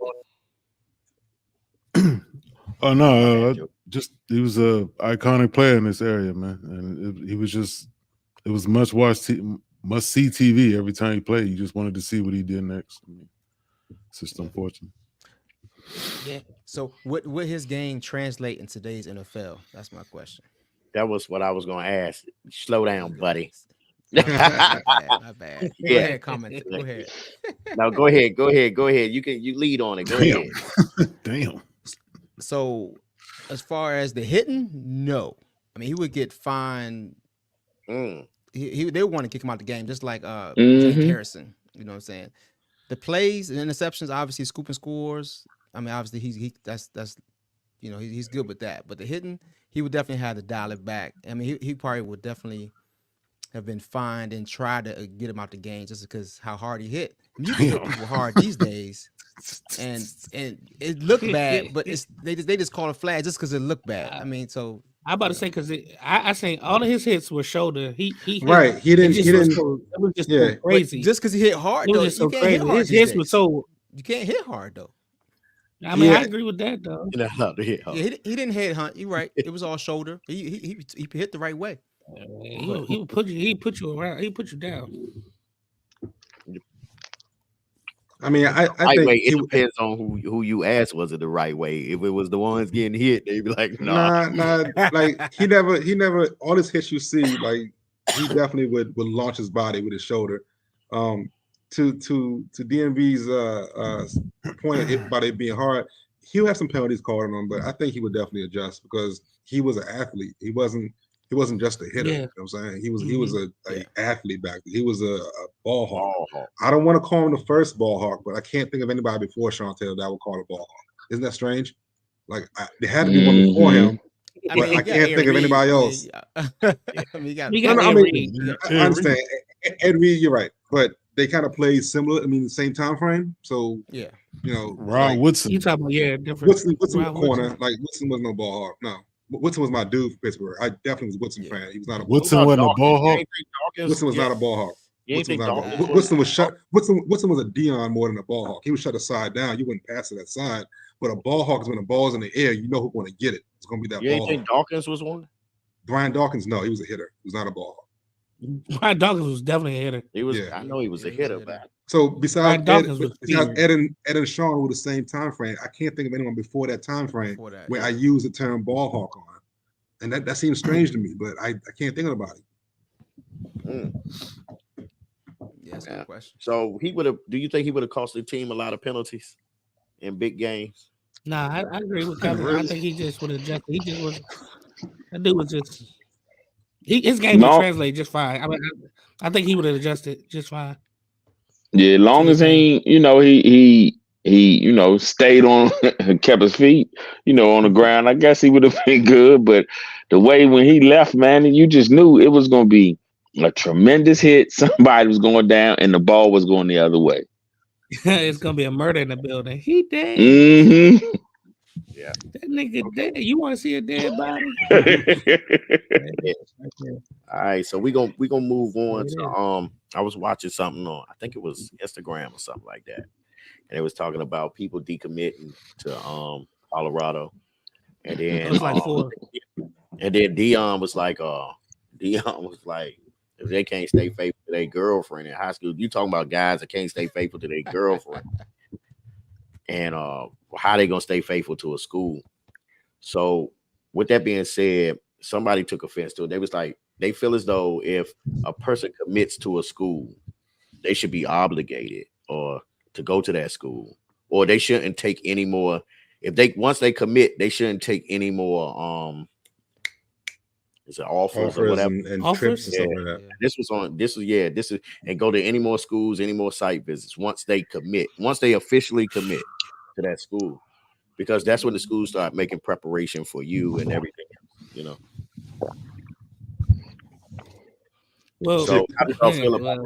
Oh no! Just he was a iconic player in this area, man, and he was just. It was must see TV every time he played. You just wanted to see what he did next. I mean, it's just unfortunate. Yeah. So, would his game translate in today's NFL? That's my question. That was what I was going to ask. Slow down, buddy. My bad. Go ahead, comment. Go ahead. No, go ahead. You lead on it. Go ahead. Damn. So, as far as the hitting, no. I mean, he would get fined. They want to kick him out the game, just like Jake Harrison. You know what I'm saying? The plays and interceptions, obviously, scooping scores. I mean, obviously, that's you know, he's good with that. But the hitting, he would definitely have to dial it back. I mean, he probably would definitely have been fined and try to get him out the game just because how hard he hit. I mean, you can hit people hard these days, and it looked bad, but they just call a flag just because it looked bad. I mean, so. I'm about to say because I think all of his hits were shoulder. He right. He didn't. It was just so crazy. But just because he hit hard, it though, was just so you can't hit crazy. hard His hits were so. You can't hit hard though. I mean, I agree with that though. He didn't hit hunt. You're right. It was all shoulder. He hit the right way. He put you around. He put you down. I mean, I Right think way. It depends on who you ask. Was it the right way? If it was the ones getting hit, they'd be like, nah. nah. Like he never. All his hits you see, like he definitely would launch his body with his shoulder. To DMV's point about it being hard, he'll have some penalties called on him, but I think he would definitely adjust because he was an athlete. He wasn't just a hitter. Yeah. You know what I'm saying? He was a athlete back then. He was a ball hawk. Ball hawk. I don't want to call him the first ball hawk, but I can't think of anybody before Sean Taylor that I would call a ball hawk. Isn't that strange? Like there had to be one before him. I But mean, I can't think of anybody else. I mean, you got We got I Ed mean, Reed. I understand. Ed Reed, you're right, but they kind of played similar. I mean, the same time frame. So yeah. you know, Ron Woodson. You talking about different. Woodson Ron corner. Woodson. Like Woodson was no ball hawk. No, Woodson was my dude for Pittsburgh. I definitely was Woodson fan. He was not a Woodson wasn't a ball hawk. Woodson was not a ball hawk. You ain't think Dawkins was- Woodson was shut. Woodson was a Dion more than a ball hawk. He was shut aside down. You wouldn't pass to that side. But a ball hawk is when the ball's in the air. You know who's going to get it. It's going to be that You ain't ball think hawk. Dawkins was one? Brian Dawkins, no, he was a hitter. He was not a ball hawk. Brian Dawkins was definitely a hitter. He was. Yeah. I know he was a hitter back. So besides Brian Dawkins was Ed and Sean who were the same time frame, I can't think of anyone before that time frame Before that, where yeah. I use the term ball hawk on. And that seems strange to me, but I can't think of anybody. Yeah, that's a good question. So he would have. Do you think he would have cost the team a lot of penalties in big games? Nah, I agree with Kevin. I think he just would have adjusted. He just was. That dude was just. His game would translate just fine. I mean, I think he would have adjusted just fine. Yeah, long as he, he stayed on, kept his feet, on the ground. I guess he would have been good. But the way when he left, man, you just knew it was going to be a tremendous hit. Somebody was going down, and the ball was going the other way. It's gonna be a murder in the building. He dead. Mm-hmm. Yeah, that nigga dead. You want to see a dead body? All right, so we gonna move on to I was watching something on, I think it was Instagram or something like that, and it was talking about people decommitting to Colorado, and then It was like 4. and then Dion was like, if they can't stay faithful to their girlfriend in high school, you talking about guys that can't stay faithful to their girlfriend, and how they gonna stay faithful to a school? So with that being said, somebody took offense to it. They was like, they feel as though if a person commits to a school, they should be obligated or to go to that school, or they shouldn't take any more. Once they commit, they shouldn't take any more is it offers or whatever and Offers? trips and stuff like that. this is and go to any more schools, any more site visits once they officially commit to that school, because that's when the schools start making preparation for you and everything else, Well, So how do y'all feel about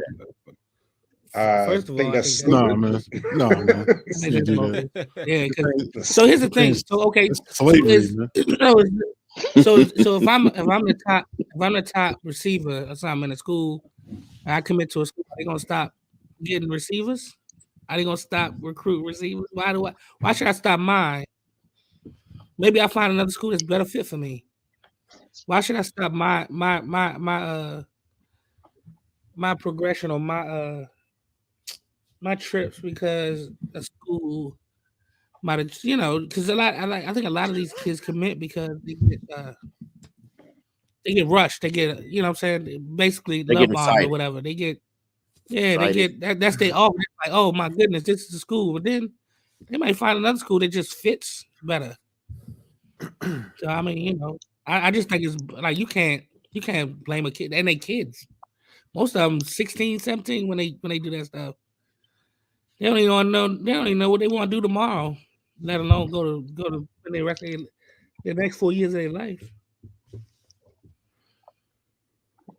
First of all, I think that's I think stupid. No, man. think You that's do bogus. that. Yeah, 'cause- so here's the thing. So okay, It's slavery, is- man. so if I'm the top receiver or something in a school, and I commit to a school, are they gonna stop getting receivers? Are they gonna stop recruit receivers? Why should I stop mine? Maybe I find another school that's better fit for me. Why should I stop my progression or my trips because a school might have, because I think a lot of these kids commit because they get rushed. They get, you know what I'm saying? Basically, They love get bombed or excited. whatever. They get, Excited. that's their offer. Like, oh my goodness, this is the school. But then they might find another school that just fits better. So I mean, I just think it's like you can't blame a kid, and they kids. Most of them 16, 17 when they do that stuff. They don't even know what they want to do tomorrow, let alone go to spend the rest of the next 4 years of their life.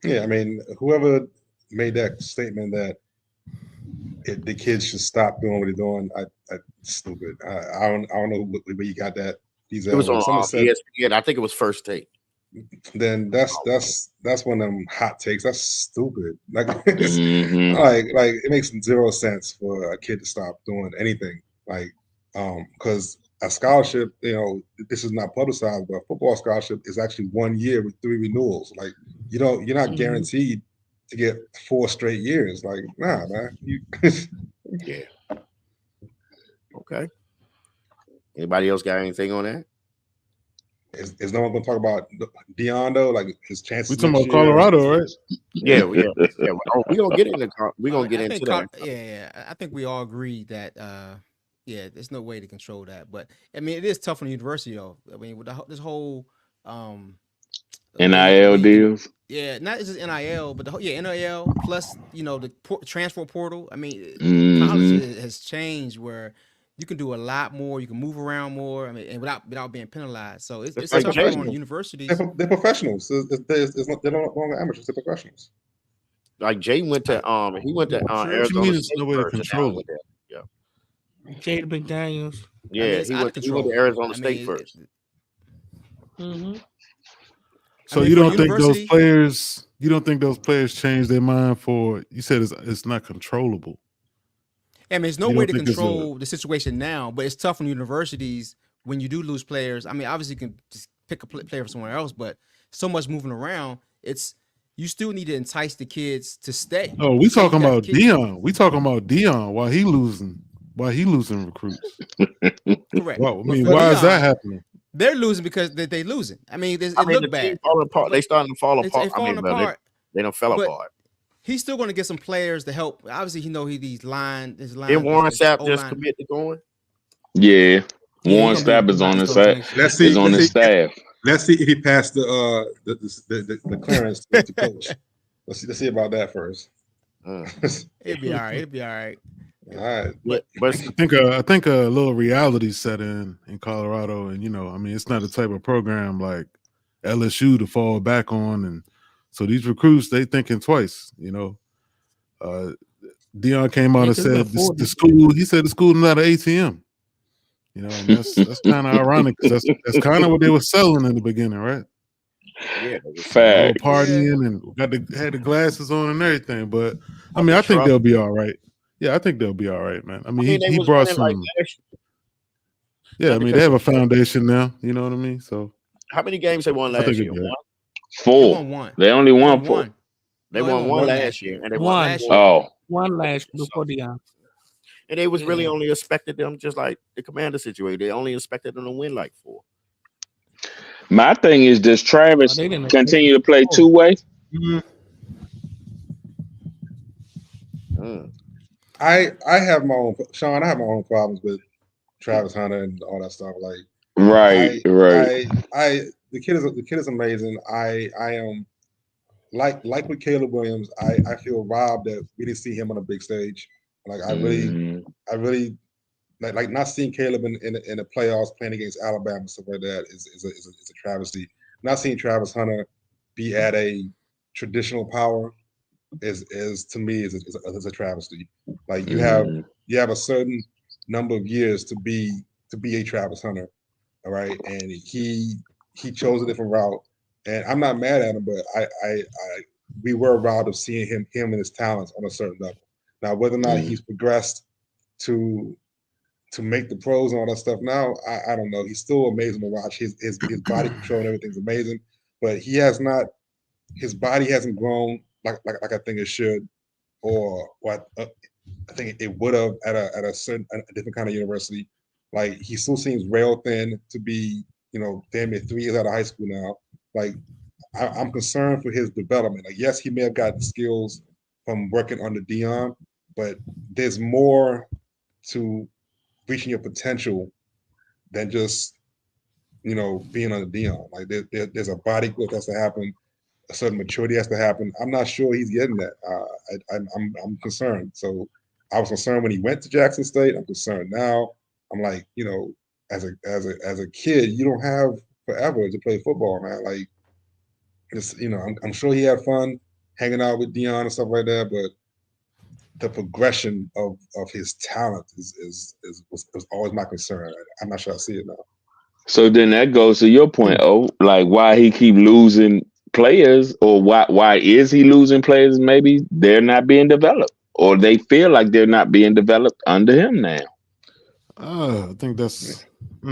Yeah, I mean, whoever made that statement that the kids should stop doing what they're doing, I stupid. I don't know where you got that. It was on ESPN. I think it was First Take. Then that's one of them hot takes. That's stupid. Like, Mhm. like it makes zero sense for a kid to stop doing anything. Like, because a scholarship, this is not publicized, but a football scholarship is actually 1 year with 3 renewals. Like, you're not guaranteed to get 4 straight years. Like, nah, man. Yeah. Okay. Anybody else got anything on that? Is no one going to talk about Deion though? Like his chances. We talking about Colorado, right? Yeah. Oh, we gonna get into that. Yeah. I think we all agree that there's no way to control that. But I mean, it is tough on the university though. I mean, with this whole NIL deals. Yeah, not just NIL, but the whole NIL plus the transfer portal. I mean, college has changed where you can do a lot more. You can move around more. I mean, and without being penalized. So it's tough on universities. They're professionals. They're no longer amateurs. They're professionals. Like Jay went to Arizona State no way to control it. Yeah. Jay McDaniels. Yeah, he went to Arizona State first. Mm-hmm. So you don't think those players? You don't think those players change their mind for? You said it's not controllable. I mean, there's no way to control the situation now, but it's tough on universities when you do lose players. I mean, obviously you can just pick a player from somewhere else, but so much moving around, you still need to entice the kids to stay. Oh, we talking about Deion. We talking about Deion while he losing recruits. Correct. Well, I mean, why is that happening? They're losing because they're losing. I mean, it look bad. Falling apart. They starting to fall apart. They don't fell apart. He's still going to get some players to help. Obviously, his line. Did Warren Sapp just commit to going? Yeah, Warren Sapp is on his side. He's on his staff. Let's see if he passed the clearance to coach. Let's see about that first. It'll be all right. All right, but I think a little reality set in Colorado, and I mean, it's not the type of program like LSU to fall back on, and so these recruits they thinking twice. Deion came out and said the school. He said the school is not an ATM. And that's kind of ironic because that's kind of what they were selling in the beginning, right? Yeah, fact. Partying and had the glasses on and everything, but I mean, I think they'll be all right. Yeah, I think they'll be all right, man. I mean, he brought some. Yeah, I mean, they have a foundation now. You know what I mean? So, how many games they won last year? 4. They won 1. They only won 4. They won 1 last year, and they won last year. Oh, 1 last year before Deion. And they was really only expected them just like the Commander situation. They only expected them to win like 4. My thing is, does Travis continue to play 2-way? I have my own, Sean. I have my own problems with Travis Hunter and all that stuff. Like, right. The kid is amazing. I am like with Caleb Williams. I feel robbed that we didn't see him on a big stage. Like I really like not seeing Caleb in the playoffs playing against Alabama and stuff like that is a travesty. Not seeing Travis Hunter be at a traditional power is to me is a travesty. Like you have a certain number of years to be a Travis Hunter, all right, and he chose a different route, and I'm not mad at him, but we were robbed of seeing him and his talents on a certain level. Now, whether or not he's progressed to make the pros and all that stuff now, I don't know. He's still amazing to watch. His body control and everything's amazing, but he has not. His body hasn't grown like I think it should, or what I think it would have at a different kind of university. Like he still seems rail thin to be, damn near 3 years out of high school now. Like I'm concerned for his development. Like yes, he may have gotten skills from working under Deion, but there's more to reaching your potential than just being under Deion. Like there's a body growth that has to happen. A certain maturity has to happen. I'm not sure he's getting that. I'm concerned. So I was concerned when he went to Jackson State. I'm concerned now. I'm like, as a kid, you don't have forever to play football, man. Like, it's, I'm sure he had fun hanging out with Deion and stuff like that, but the progression of his talent was always my concern. I'm not sure I see it now. So then that goes to your point, like why he keep losing players, or why is he losing players? Maybe they're not being developed, or they feel like they're not being developed under him now. I think that's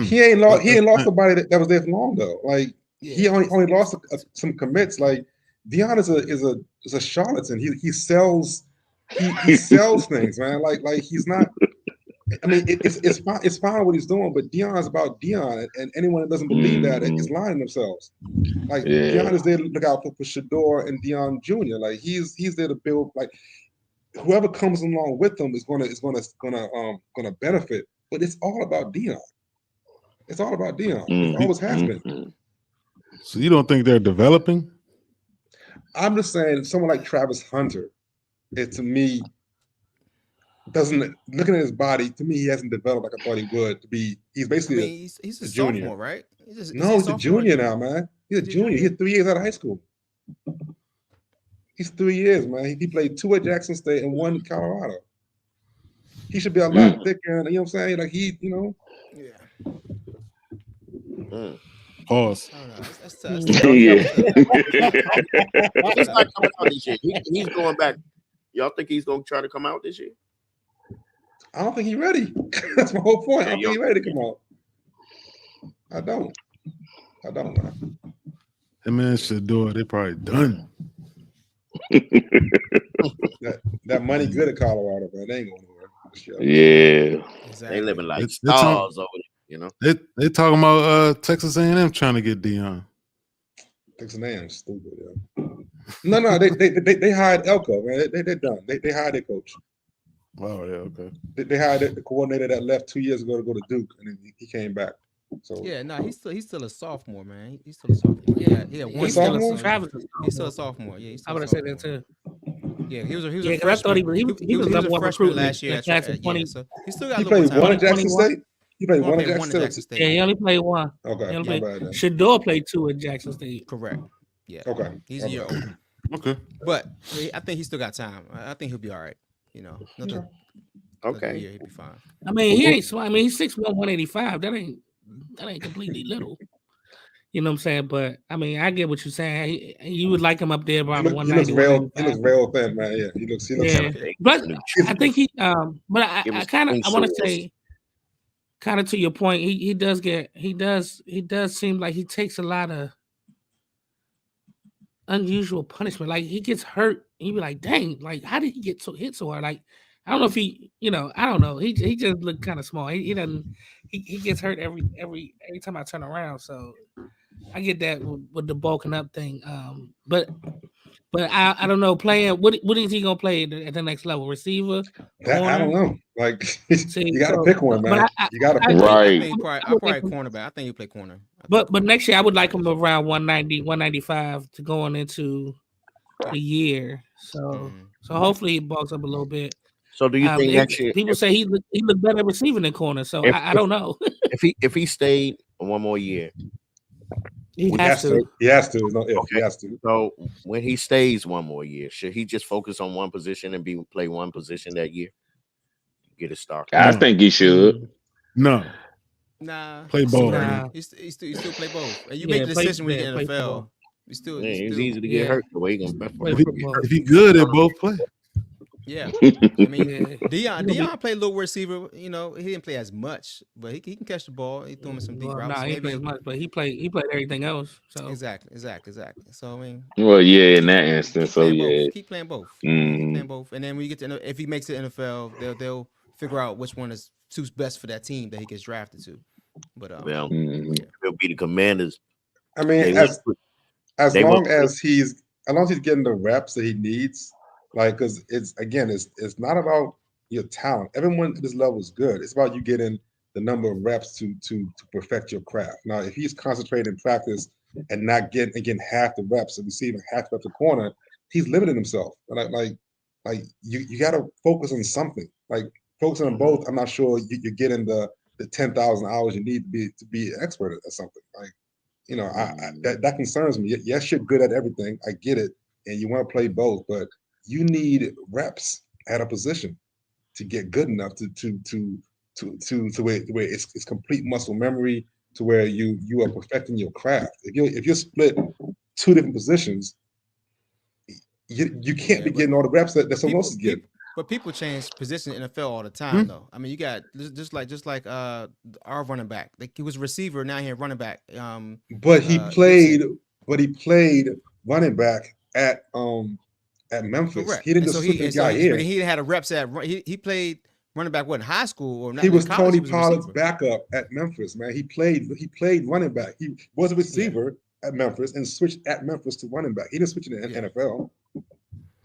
he ain't lost somebody that was there for long though. Like he only lost some commits. Like Deion is a charlatan. He sells he sells things, man. Like he's not. I mean, it's fine. It's fine what he's doing, but Deion's about Deion, and anyone that doesn't believe that is lying themselves. Like Deion is there to look out for Shador and Deion Jr. Like he's there to build. Like whoever comes along with them is gonna benefit. But it's all about Deion. It's all about Deion. It always has been. So you don't think they're developing? I'm just saying, someone like Travis Hunter, it to me doesn't. Looking at his body, to me, he hasn't developed like I thought he would. He's basically he's a junior, sophomore, right? He's a junior now, man. He's a junior. He's 3 years out of high school. He's 3 years, man. He played 2 at Jackson State and 1 at Colorado. He should be a lot thicker. You know what I'm saying? Like Pause. He's not coming out this year. He's going back. Y'all think he's going to try to come out this year? I don't think he's ready. That's my whole point. I don't think he's ready to come out. I don't. Man. Him and Shador, they probably done. that money good at Colorado, man. They ain't going nowhere. Yeah, they living like stars over there. You know, they talking about Texas A&M trying to get Deion. Texas A&M stupid. Yeah. No, they hired Elko, man. They're done. They hired their coach. Oh yeah, okay. They hired the coordinator that left 2 years ago to go to Duke, and then he came back. So yeah, no, he's still a sophomore, man. He's still a sophomore. Yeah, one sophomore. He's still a sophomore. Yeah, I would have said that too. Yeah, he was a I thought he was number one recruit last year. So he still got. He played one at Jackson State. He played one at Jackson State. Yeah, he only played 1. Okay, Shador played 2 at Jackson State. Correct. Yeah. Okay. He's a year older. Okay. But I think he still got time. I think he'll be all right. You know. Okay. Yeah, he'll be fine. I mean, he ain't. I mean, he's 6'1", 185. That ain't completely little. You know what I'm saying? But I mean, I get what you're saying. You would like him up there around 190. He looks real thin, man. Yeah, he looks. Yeah. But I think he. But I want to say, kind of to your point, he does seem like he takes a lot of unusual punishment. Like he gets hurt, and you be like, dang, like how did he get hit so hard? Like I don't know if he, I don't know. He just looked kind of small. He doesn't. He gets hurt every time I turn around. So I get that with the bulking up thing. But I don't know. Playing what is he gonna play at the next level? Receiver? I don't know. Like you got to pick one, man. You got to pick right. I'll probably cornerback. I think you play corner. But next year I would like him around 190, 195 to going into the year. So hopefully he bulks up a little bit. So do you think next year? People say he looked better at receiving than corner. So I don't know. if he stayed one more year, he has to. He has to. No, he has to. So when he stays one more year, should he just focus on one position and play one position that year? Get a start. I think he should. No. Nah. Play both. Nah. You still play both. And you make the decision when you get in the NFL. It's easy to get hurt the way you're gonna if he good at both play. Yeah, I mean, Deion played a little receiver. You know, he didn't play as much, but he can catch the ball. He threw him some deep routes. He played as much, but he played everything else. So exactly. So I mean, well, yeah, in that instance, so yeah, keep playing both. Mm-hmm. Keep playing both, and then when you get to if he makes the NFL, they'll figure out which one suits best for that team that he gets drafted to. But it'll be the Commanders. I mean, as long as he's getting the reps that he needs. Like, because it's not about your talent. Everyone at this level is good. It's about you getting the number of reps to perfect your craft. Now, if he's concentrating in practice and not getting half the reps and receiving half the reps at corner, he's limiting himself. Like you got to focus on something. Like focusing on both, I'm not sure you're getting the 10,000 hours you need to be an expert at something. Like, that concerns me. Yes, you're good at everything. I get it, and you want to play both, but you need reps at a position to get good enough to where it's complete muscle memory, to where you are perfecting your craft. If you're split 2 different positions, you can't be getting all the reps that someone else is getting. But people change position in the NFL all the time, though. I mean, you got just like our running back. Like he was a receiver, now he's a running back. But he played running back at Memphis. Correct. He didn't just flip the guy here. He had a reps at he played running back. What in high school or not? He was in college, Tony he was a Pollard's receiver. backup at Memphis, man. He played running back. He was a receiver at Memphis and switched at Memphis to running back. He didn't switch in the NFL.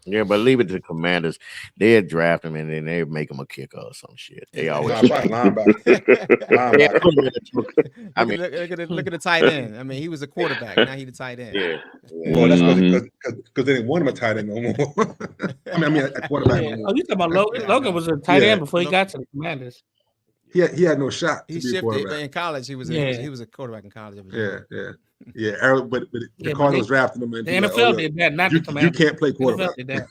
Yeah, but leave it to the Commanders. They'd draft him and then they'd make him a kicker or some shit. They always linebacker. I mean, look at the tight end. I mean, he was a quarterback. Now he's the tight end. Yeah. Well, that's because they didn't want him a tight end no more. I mean, a quarterback. Yeah. No Oh, you talking about Logan? Logan was a tight end before he got to the Commanders. He had no shot to He be a shifted quarterback. in college. He was Yeah. he was a quarterback in college. Yeah. But the Cardinals drafted him. And The NFL did that, not the you Commanders. can't play The quarterback. NFL did that.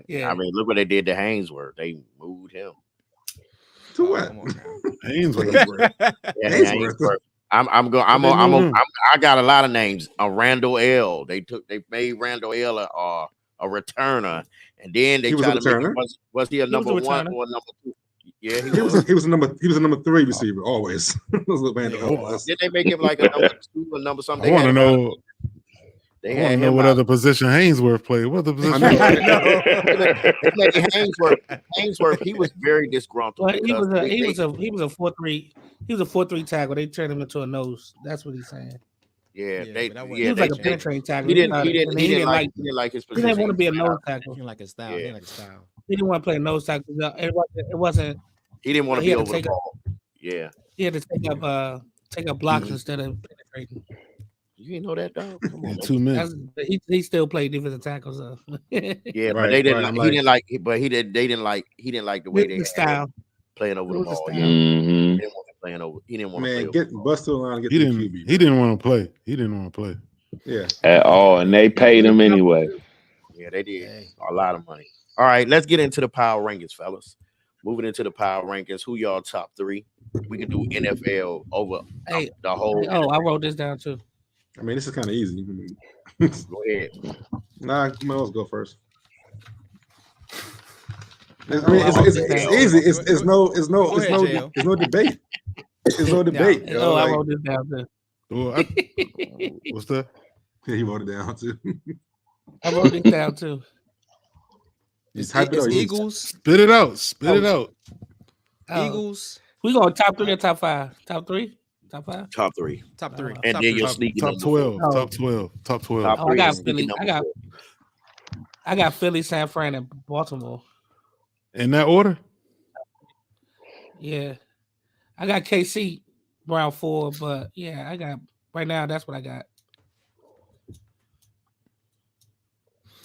Yeah. I mean, look what they did to Hainsworth. They moved him. To what? Hainsworth. Yeah, Hainsworth. I got a lot of names. Randall L. They made Randall L a returner, and then they tried to make him, was he a number one or a number two? Yeah, he was a number 3 receiver always. Did they make him like a number 2 or number something? I want to know. I want to know what other position Hainsworth played. What the position? Hainsworth, he was very disgruntled. Well, he was a 4-3. He was a 4-3 tackle. They turned him into a nose. That's what he's saying. Yeah, he was like a penetrating tackle. He didn't like his position. He didn't want to be a nose tackle. He didn't like his style. He didn't like his style. He didn't want to play a nose tackle. It wasn't. He didn't want to be over the ball. Yeah. He had to take up blocks instead of penetrating. You didn't know that, dog? Come on, 2 minutes. He still played defensive tackles. So. Yeah, but they didn't. He didn't like. But he did. They didn't like. He didn't like the way they style playing over the ball. Yeah. Mm-hmm. He didn't want to playing over. He didn't want to play. Get bust to the line. Get He the didn't. QB. He didn't want to play. He didn't want to play. Yeah. At all, and they paid him anyway. Yeah, they did a lot of money. All right, let's get into the power rankings, fellas. Moving into the power rankings, who y'all top 3? We can do NFL over the whole. Oh, I wrote this down too. I mean, this is kind of easy. Go ahead. Nah, you might as well go first. I mean, it's easy. It's no debate. It's no debate. Oh, I wrote this down too. What's that? Yeah, he wrote it down too. I wrote it down too. It's Eagles. Spit it out. Spit it out. Eagles. We going top 3 or top 5? Top 3? Top 5? Top 3. Top 3. And then you'll sneak top 12. Top 12. Top 12. I got Philly. I got Philly, San Fran, and Baltimore. In that order? Yeah. I got KC round 4, but yeah, I got right now. That's what I got.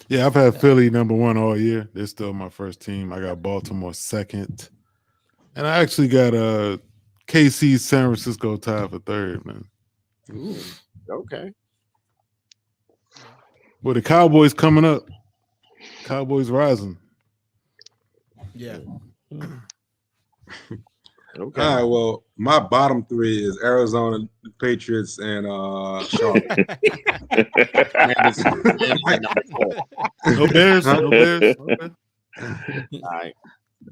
Yeah, I've had Philly number 1 all year. They're still my first team. I got Baltimore second. And I actually got KC, San Francisco tied for 3rd, man. Ooh, okay. Well, the Cowboys coming up. Cowboys rising. Yeah. Okay. All right. Well, my bottom 3 is Arizona, Patriots, and Charlotte. No Bears. No Bears. Okay. All right.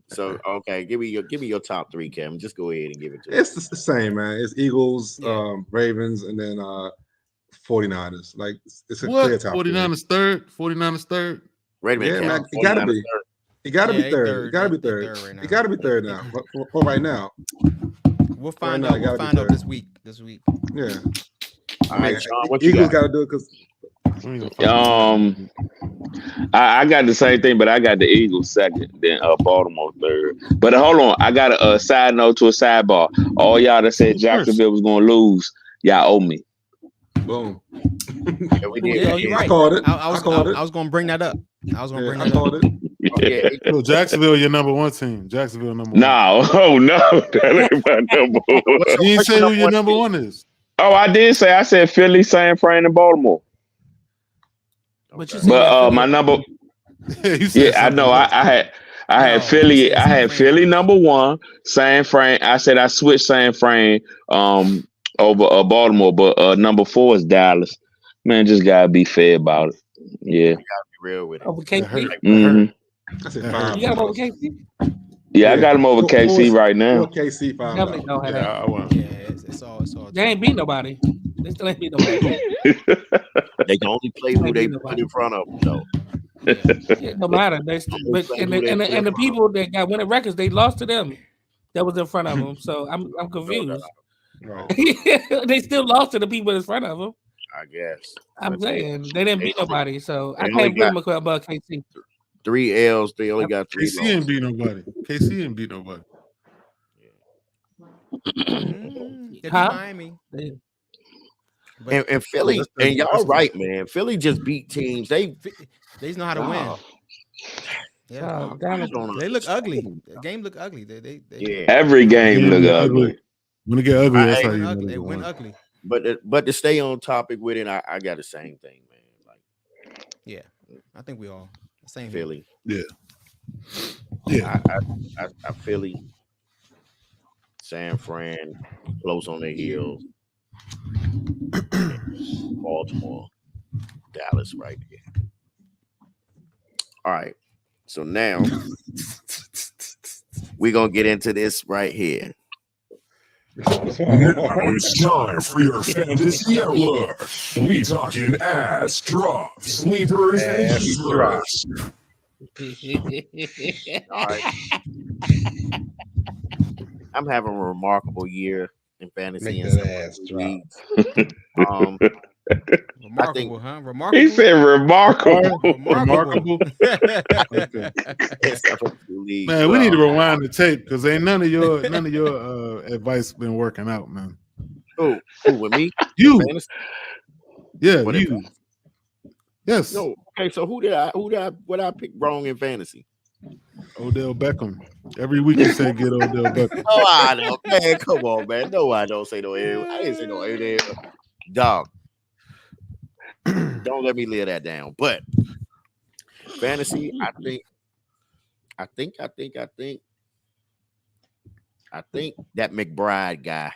So okay, give me your top 3, Kevin. Just go ahead and give it to It's the same, man. It's Eagles, Ravens, and then 49ers. Like it's a clear top 49ers 3rd. 49ers 3rd. Wait a minute, yeah, man, it gotta be. It gotta be 3rd. It gotta be 3rd. It gotta be 3rd now. For right now. We'll find out. We'll find out this week. Yeah. All right, Sean, what Eagles you got? gotta do it because. I got the same thing, but I got the Eagles second, then Baltimore 3rd. But hold on, I got a side note to a sidebar. All y'all that said Jacksonville was going to lose, y'all owe me. Boom. Yeah, we did. Yeah, you're right. I called it. I was going to bring that up. I called it. Yeah. So Jacksonville, your number 1 team. Jacksonville number 1. No, oh no, that ain't my number 1. You didn't say who your number 1 is. Oh, I did say. I said Philly, San Fran, and Baltimore. But my number. Yeah, I know. I had Philly. I had Philly number 1. San Fran. I said I switched San Fran over Baltimore, but number 4 is Dallas. Man, just gotta be fair about it. Yeah. You gotta be real with it. Over KC. Mm-hmm. You got him over KC? Yeah, I got him over KC right now. KC 5. Definitely don't have that. I want. Yeah, it's all. They ain't beat nobody. They still ain't beat nobody. They can only play who they put in front of them, though. It don't matter. But and the people that got winning records, they lost to them. That was in front of them. So I'm confused. Right. They still lost to the people in front of them. I guess. I'm saying they didn't beat nobody. So I they only can't blame them about KC. 3 L's. They only got 3 KC losses. ain't beat nobody. KC ain't beat nobody. They Huh? beat Miami. And Philly, and y'all right, man. Philly just beat teams. They just know how to win. Yeah, they look ugly. The game look ugly. They yeah. Every game look ugly. When it get ugly, that's how you know they win ugly. But to stay on topic with it, I got the same thing, man. Like, yeah, I think we all same Philly. Yeah. I Philly, San Fran, close on the heels. Baltimore, Dallas, right there. All right. So now we're gonna get into this right here. Now it's time for your fantasy outlook. We talking ass drops, sleepers, and keepers. All right. I'm having a remarkable year in fantasy and ass drop. Remarkable, huh? Remarkable. He said remarkable. Remarkable. Man, we need to rewind the tape because ain't none of your advice been working out, man. Who with me? You. Yeah, what you. Yes. No. Okay, so what I pick wrong in fantasy? Odell Beckham. Every week you say get Odell Beckham. Oh, I know, man. Come on, man. No, I don't say no. I didn't say no. Dog. Don't let me lay that down. But fantasy, I think that McBride guy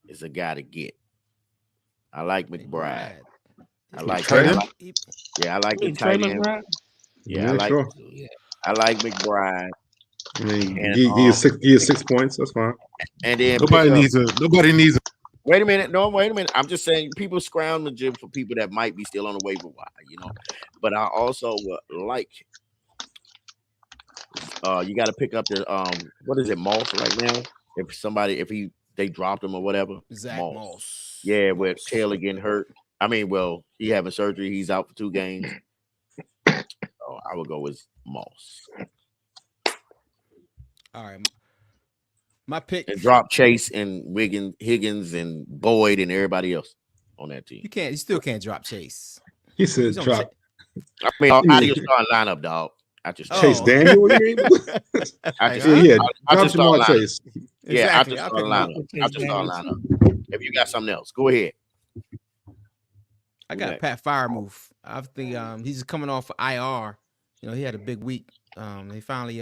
is a guy to get. I like McBride. I like him. Yeah, I like the tight end. Yeah, I like McBride. I mean, give you 6 points. That's fine. And then nobody needs a. Wait a minute. I'm just saying people scrounging for people that might be still on the waiver wire, But I also like you got to pick up the what is it, Moss right now? If they dropped him or whatever. Zach Moss. Yeah, with Taylor getting hurt. I mean, well, he having surgery. He's out for 2 games. So I would go with Moss. All right. My pick. And drop Chase and Higgins and Boyd and everybody else on that team. You still can't drop Chase. He said drop. I mean, how do you start lineup, dog? I just Chase Daniel. Drop Jamar Chase. Yeah, I just start lineup. If you got something else, go ahead. I got Pat Firemouth. I think he's coming off of IR. He had a big week. They finally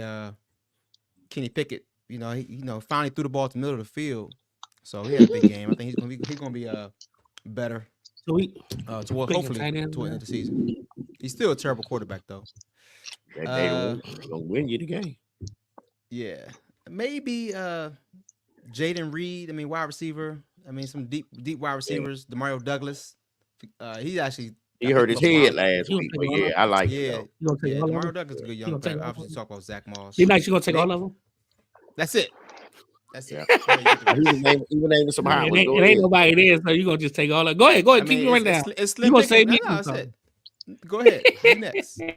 Kenny Pickett. He finally threw the ball to the middle of the field. So he had a big game. I think he's gonna be better. Hopefully toward the end of the season. He's still a terrible quarterback though. They gonna win you the game. Yeah, maybe Jaden Reed. I mean, wide receiver. I mean, some deep wide receivers. Demario Douglas. He actually. He hurt his head last week, but yeah, I like it. Demario Douglas is a good young player. Obviously, talk about Zach Moss. You gonna take all of them? That's it. Yeah. Even naming some highways. It ain't nobody there, so you gonna just take all of. Go ahead, keep going down. You gonna save me? Go ahead. You next. I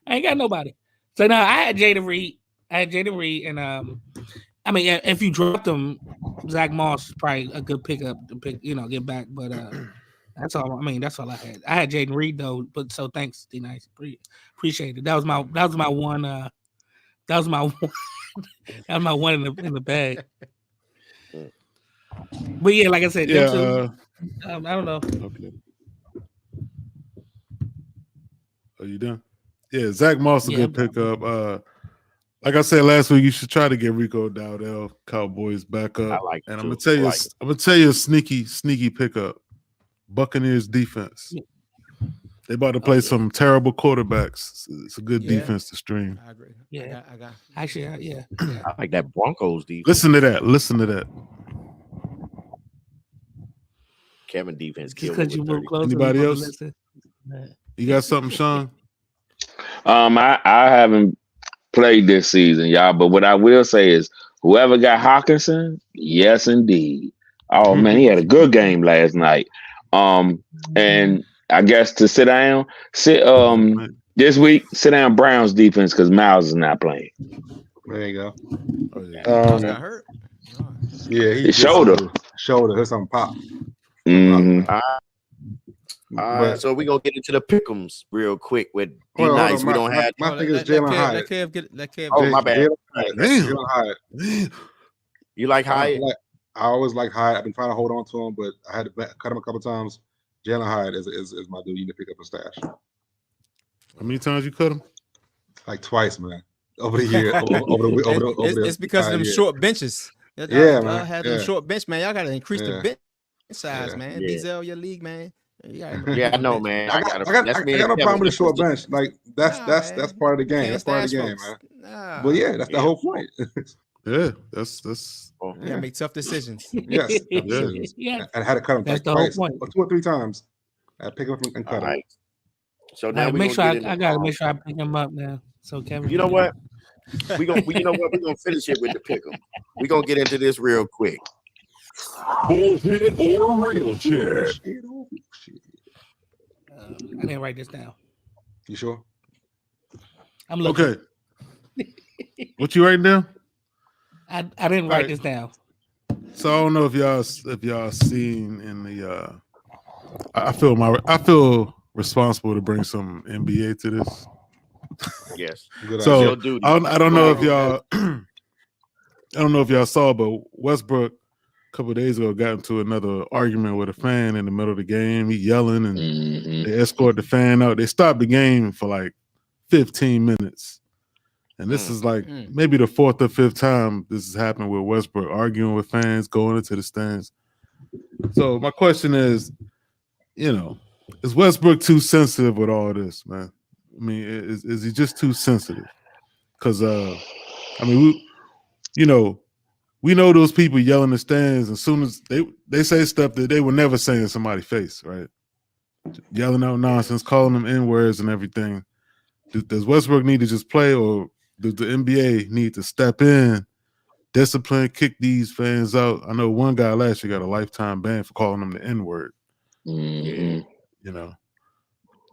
ain't got nobody. So now I had Jaden Reed, and I mean, if you dropped him, Zach Moss is probably a good pickup to get back. But that's all. I mean, that's all I had. I had Jaden Reed though, but so thanks, D-Nice. Appreciate it. That was my one. That was my one. That was my one in the bag. But yeah, like I said, I don't know. Okay. Are you done? Yeah, Zach Moss a good pickup. Like I said last week, you should try to get Rico Dowdell, Cowboys back up. I like it. And I'm gonna tell you a sneaky pickup. Buccaneers defense. They about to play some terrible quarterbacks. It's a good defense to stream. I agree. Yeah, I got. Actually, I like that Broncos defense. Listen to that. Kevin defense killed because you move closer. Anybody else? You got something, Sean? I haven't played this season, y'all. But what I will say is, whoever got Hawkinson, yes, indeed. Oh man, he had a good game last night. And I guess to sit this week, sit down Browns defense because Miles is not playing. There you go. Oh, yeah. Miles got hurt. Yeah, His shoulder. Shoulder. Something pop. Mhm. All right, so we're gonna get into the pick'ems real quick with be nice. We don't have my thing is Jalen Hyatt. Let Kev Oh, my bad. Jalen Hyatt. You like Hyatt? I always like Hyatt. I've been trying to hold on to him, but I had to cut him a couple times. Jalen Hyatt is my dude. You need to pick up a stash. How many times you cut him? Like twice, man. Over the year. over it's because of them short benches. Yeah, man. Have them short bench, man. Y'all got to increase the bench size, man. Diesel, your league, man. Yeah, I know, man. I got no problem with the short bench. Like that's part of the game. That's part of the game, man. But yeah, that's the whole point. Yeah, that's. You gotta make tough decisions. Yes. Yeah. I had to cut him That's the twice, whole point. or 2 or 3 times. I pick him up and cut him. So now make sure I gotta make sure I pick him up now. So Kevin, you know what? We're gonna finish it with the pick'em. We're gonna get into this real quick. Bullshit or real shit? I didn't write this down. You sure? I'm looking. Okay. What you writing down? I didn't write this down. So I don't know if y'all seen in the. I feel responsible to bring some NBA to this. Yes. So I don't know if y'all. I don't know if y'all saw, but Westbrook a couple of days ago got into another argument with a fan in the middle of the game. He yelling and they escort the fan out. They stopped the game for like 15 minutes. And this is like maybe the 4th or 5th time this has happened with Westbrook arguing with fans, going into the stands. So my question is, is Westbrook too sensitive with all this, man? I mean, is he just too sensitive? Because we know those people yell in the stands as soon as they say stuff that they would never say in somebody's face, right? Yelling out nonsense, calling them N-words and everything. Does Westbrook need to just play, or does the NBA need to step in, discipline, kick these fans out? I know one guy last year got a lifetime ban for calling them the N-word.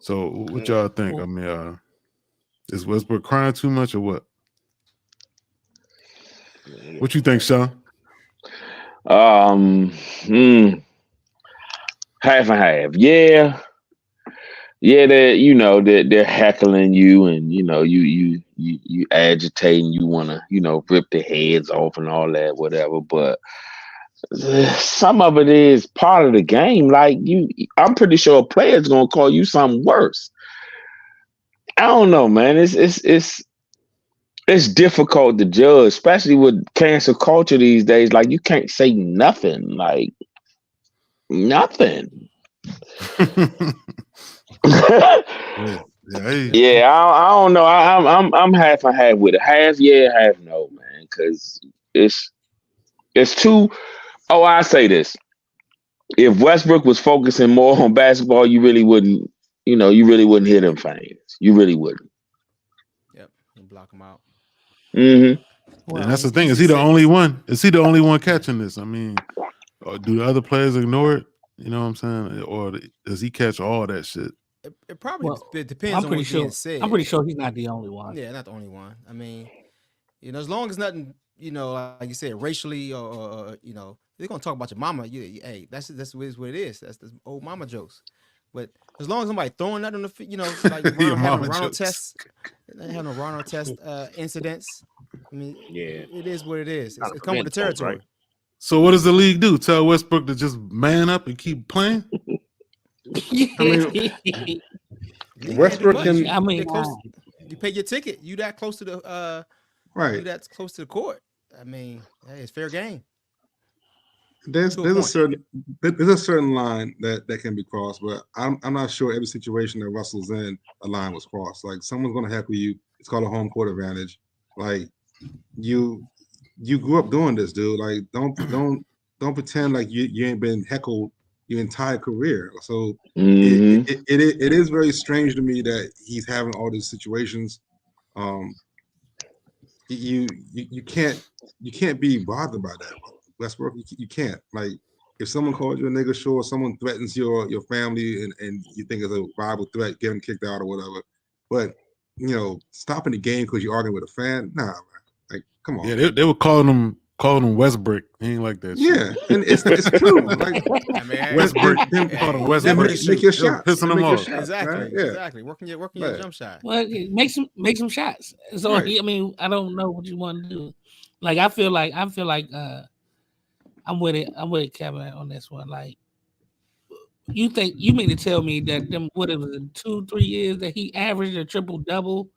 So what y'all think? I mean, is Westbrook crying too much or what? What you think, Sean? Half and half. Yeah, they're heckling you, and you agitating. You want to rip their heads off and all that, whatever. But some of it is part of the game. Like I'm pretty sure a player's gonna call you something worse. I don't know, man. It's difficult to judge, especially with cancel culture these days. Like you can't say nothing, like nothing. Yeah, I don't know. I'm half and half with it. Half yeah, half no, man. Because it's too. Oh, I say this: if Westbrook was focusing more on basketball, you really wouldn't. You really wouldn't hear them fans. You really wouldn't. Yep, and block them out. And that's the thing. Is he the only one? Is he the only one catching this? I mean, do the other players ignore it? You know what I'm saying? Or does he catch all that shit? It probably depends on what's being said. I'm pretty sure he's not the only one. Yeah, not the only one. I mean, as long as nothing, like you said, racially or they're gonna talk about your mama. Hey, that's what it is. That's the old mama jokes. But as long as somebody throwing that on the, like having Ronald Test, having a Ronald Test incidents. I mean, it is what it is. It's come with the territory. Right? So what does the league do? Tell Westbrook to just man up and keep playing? I mean, Westbrook can. I mean, you pay your ticket. You that close to the right. You that close to the court. I mean, hey, it's fair game. There's a certain line that can be crossed, but I'm not sure every situation that Russell's in a line was crossed. Like someone's gonna heckle you. It's called a home court advantage. Like you grew up doing this, dude. Like don't pretend like you ain't been heckled your entire career. So Mhm. it is very strange to me that he's having all these situations. You can't be bothered by that. Westbrook, you can't. Like, if someone calls you a nigga, sure, someone threatens your family and you think it's a viable threat, getting kicked out or whatever. But stopping the game because you're arguing with a fan, nah, man. Like, come on. Yeah, they were calling him Westbrook. He ain't like that. Yeah, and it's true. Like, I mean, Westbrook, them called him Westbrook. make your shots. Pissing him off. Exactly, Yeah. exactly. Working your jump shot. Well, make some shots. So Right. I mean, I don't know what you want to do. Like, I feel like I'm with it. I'm with Kevin on this one. Like, you mean to tell me that them what it was in 2-3 years that he averaged a triple double,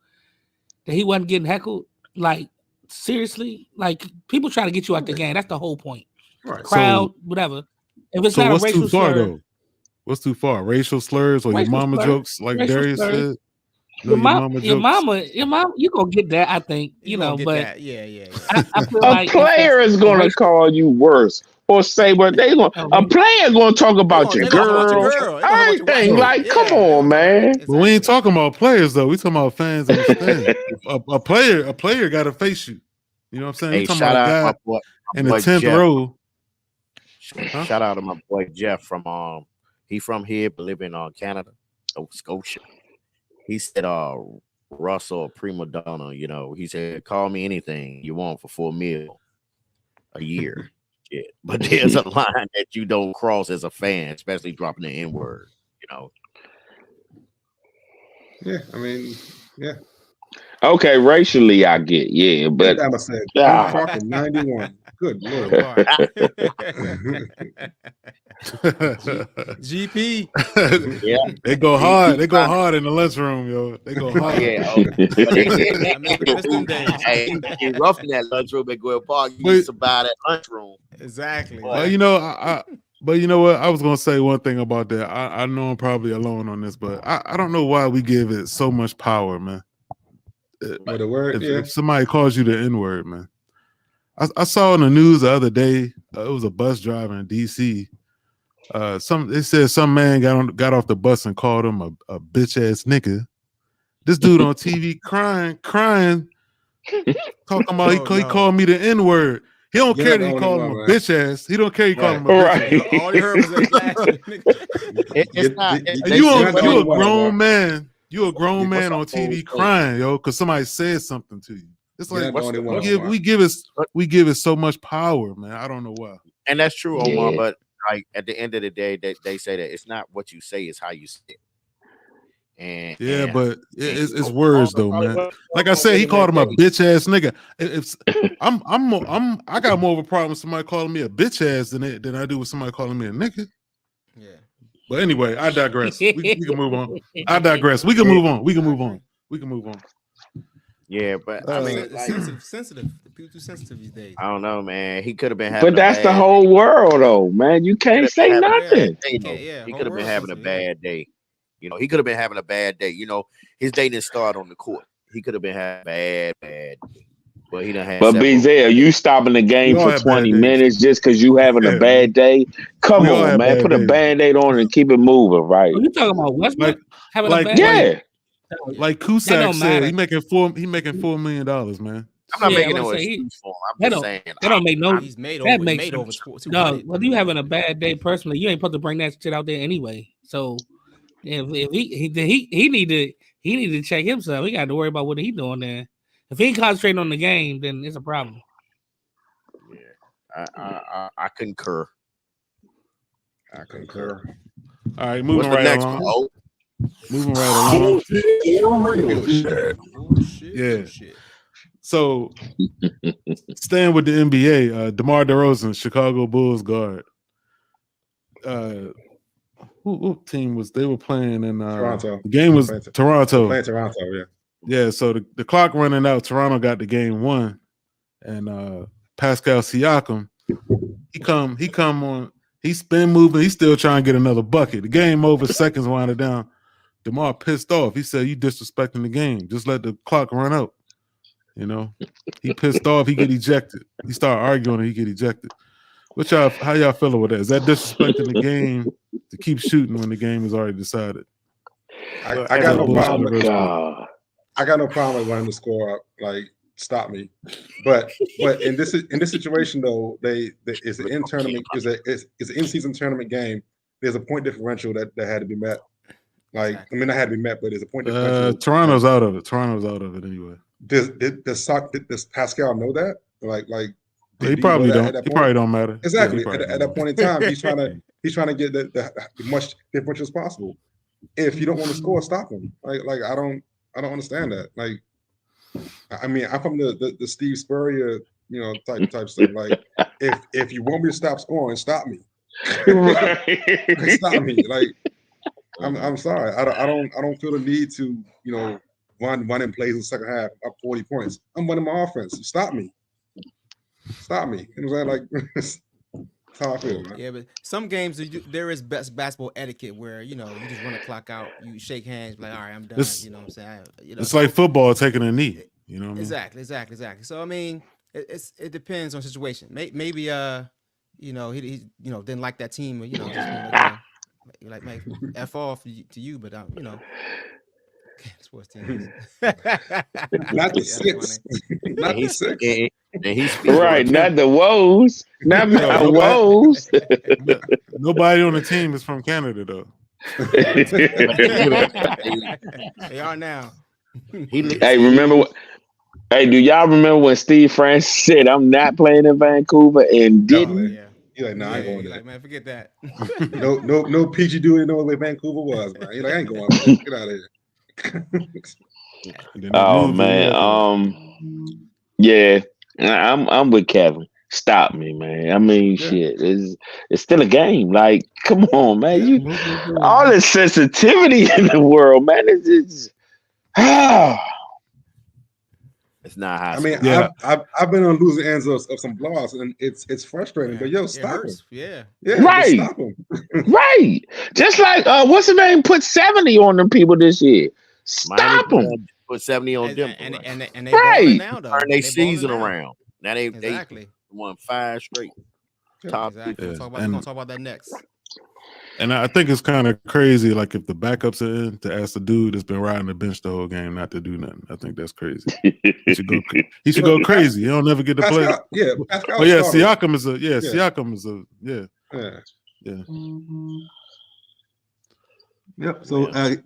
that he wasn't getting heckled? Like, seriously? Like, people try to get you out the game. That's the whole point. Right. Crowd, whatever. If it's So not a what's racial too far slur, though? What's too far? Racial slurs or your Racial mama slurs. jokes, like Racial Darius slurs. said? your jokes. mama, you gonna get that, I think. You gonna get but that. Yeah. I feel A like player is going to call you worse or say what they going. A player going to talk about your they gonna talk about your girl. girl. They gonna talk about your Everything. wife. Like, Yeah. come on, man. But we ain't talking about players though. We talking about fans in the stand. a player got to face you. You know what I'm saying? Hey, We talking shout about a out guy my boy in the 10th Jeff. row. Shout out to my boy Jeff from he from here but live in Canada, Nova Scotia. He said Russell prima donna, he said call me anything you want for $4 million a year. Yeah, but there's a line that you don't cross as a fan, especially dropping the N-word, Yeah, I mean, yeah. Okay, racially I get, but I said, yeah. 91. Good Lord. GP. Yeah, They go hard. They go hard in the lunchroom, yo. They go hard. Yeah, hey, rough in that lunchroom at Guelph Park. You used to buy that lunchroom. Exactly. But but you know what? I was gonna say one thing about that. I know I'm probably alone on this, but I don't know why we give it so much power, man. With the word, If somebody calls you the N-word, man. I saw in the news the other day, it was a bus driver in DC. They said some man got off the bus and called him a bitch ass nigga. This dude on TV crying, talking about he called me the N-word. He don't care that he called him a bitch ass. He don't care he called him a bitch ass. All he heard was that. You a grown man. You a grown man on TV crying, yo, because somebody said something to you. It's like we give it so much power, man. I don't know why. And that's true, Omar. But like at the end of the day, they say that it's not what you say, it's how you say it. And but it's words though, man. Like I said, he called him a bitch ass nigga. I got more of a problem with somebody calling me a bitch ass than I do with somebody calling me a nigga. Yeah. But anyway, I digress. We can move on. I digress. We can move on. We can move on. Yeah, but I mean, sensitive. People too sensitive these days. I don't know, man. He could have been having. But that's the whole world, though, man. You can't say nothing. He could have been having a bad day. He could have been having a bad day. His day didn't start on the court. He could have been having a bad day. But he done had. But BZ, you stopping the game for 20 minutes just because you having a bad day? Come on, man. Put a Band-Aid on and keep it moving, right? You talking about Westbrook having a bad day? Like Cusack said, he making $4 million, man. I'm not making no excuse for him. I'm just saying that don't make no. He's made that over. makes Made over. No, well, you having a bad day personally, you ain't supposed to bring that shit out there anyway. So if he need to check himself. He got to worry about what he doing there. If he ain't concentrating on the game, then it's a problem. Yeah, I concur. All right, moving right along. Moving right along. Yeah. So, staying with the NBA, DeMar DeRozan, Chicago Bulls guard. Who team was they were playing in Toronto? The game was Toronto. Playing Toronto, yeah. Yeah, so the clock running out. Toronto got the game won, and Pascal Siakam, he come on. He spin moving. He's still trying to get another bucket. The game over. Seconds winded down. DeMar pissed off. He said, "You disrespecting the game. Just let the clock run out." He pissed off. He get ejected. He started arguing and he get ejected. How y'all feeling with that? Is that disrespecting the game to keep shooting when the game is already decided. I got no problem. God. I got no problem with wanting to score up, like stop me. But in this situation though, it's an in tournament, it's an in season tournament game. There's a point differential that had to be met. Like I mean, not had to be met, but there's a point differential. Toronto's out of it. Toronto's out of it anyway. Does Pascal know that? Like he probably don't. He probably don't matter. Exactly. Yeah, at that point in time, he's trying to get the much differential as possible. If you don't want to score, stop him. Like I don't understand that. Like, I mean, I'm from the Steve Spurrier, type stuff. Like, if you want me to stop scoring, stop me. Stop me. Like, I'm sorry. I don't feel the need to run in plays in the second half up 40 points. I'm running my offense. Stop me. Stop me. You know what I'm saying? Like, that's how I feel, man. Yeah, but some games there is best basketball etiquette where you just run the clock out, you shake hands, like, all right, I'm done. You know what I'm saying? It's like football taking a knee. You know what I mean? Exactly. So I mean, it depends on situation. Maybe he didn't like that team, or just like F off to you, but sports teams. Not the six. Not the six. And he's right, not the woes. Not my woes. Nobody on the team is from Canada though. They are now. Hey, remember what? Hey, do y'all remember when Steve Francis said, "I'm not playing in Vancouver," and didn't? Yeah. You're like, I ain't going there. Like, man, forget that. no PG doing know where Vancouver was, man. You're like, I ain't going there. Get out of here. Oh man, yeah, I'm with Kevin. Stop me, man. I mean, shit, it's still a game. Like, come on, man. All this sensitivity in the world, man. It's not high. I mean, yeah. I've been on losing ends of some blowouts, and it's frustrating. But stop him. Yeah, right. Stop him. Right. Just like what's the name? Put 70 on them people this year. Stop them. Put 70 on them. And they right now, though. Turn their season around. Now they exactly won 5 straight. Top. Exactly. We're gonna talk about that next. And I think it's kind of crazy, like if the backups are in, to ask the dude that's been riding the bench the whole game not to do nothing. I think that's crazy. He should go crazy. He don't never get to play. Pascal. Oh yeah, Siakam is Siakam is yeah. Yep. So that's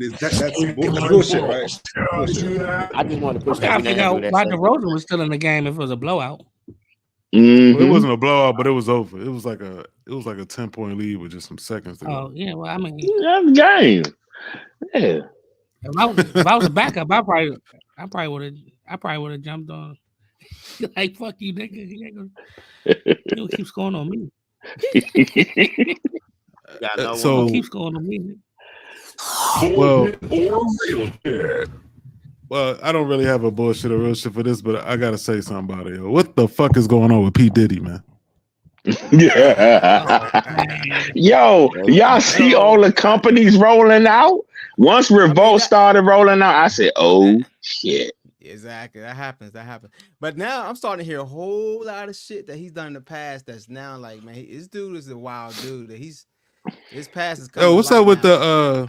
bullshit, right? Bullshit. I just want to push I figure out why DeRozan was still in the game if it was a blowout. Mm-hmm. Well, it wasn't a blowout, but it was over. It was like a 10-point lead with just some seconds to go. Oh yeah, well I mean that's the game. Yeah. If I was a backup, I probably would have jumped on. Like fuck you, nigga. You keep scoring on me. So keep scoring on me. Well, I don't really have a bullshit or real shit for this, but I gotta say something about it. What the fuck is going on with P. Diddy, man? Yo, y'all see all the companies rolling out? Once Revolt started rolling out, I said, "Oh shit!" Exactly, that happens. But now I'm starting to hear a whole lot of shit that he's done in the past. That's now like, man, this dude is a wild dude. That his past is. Yo, what's up with the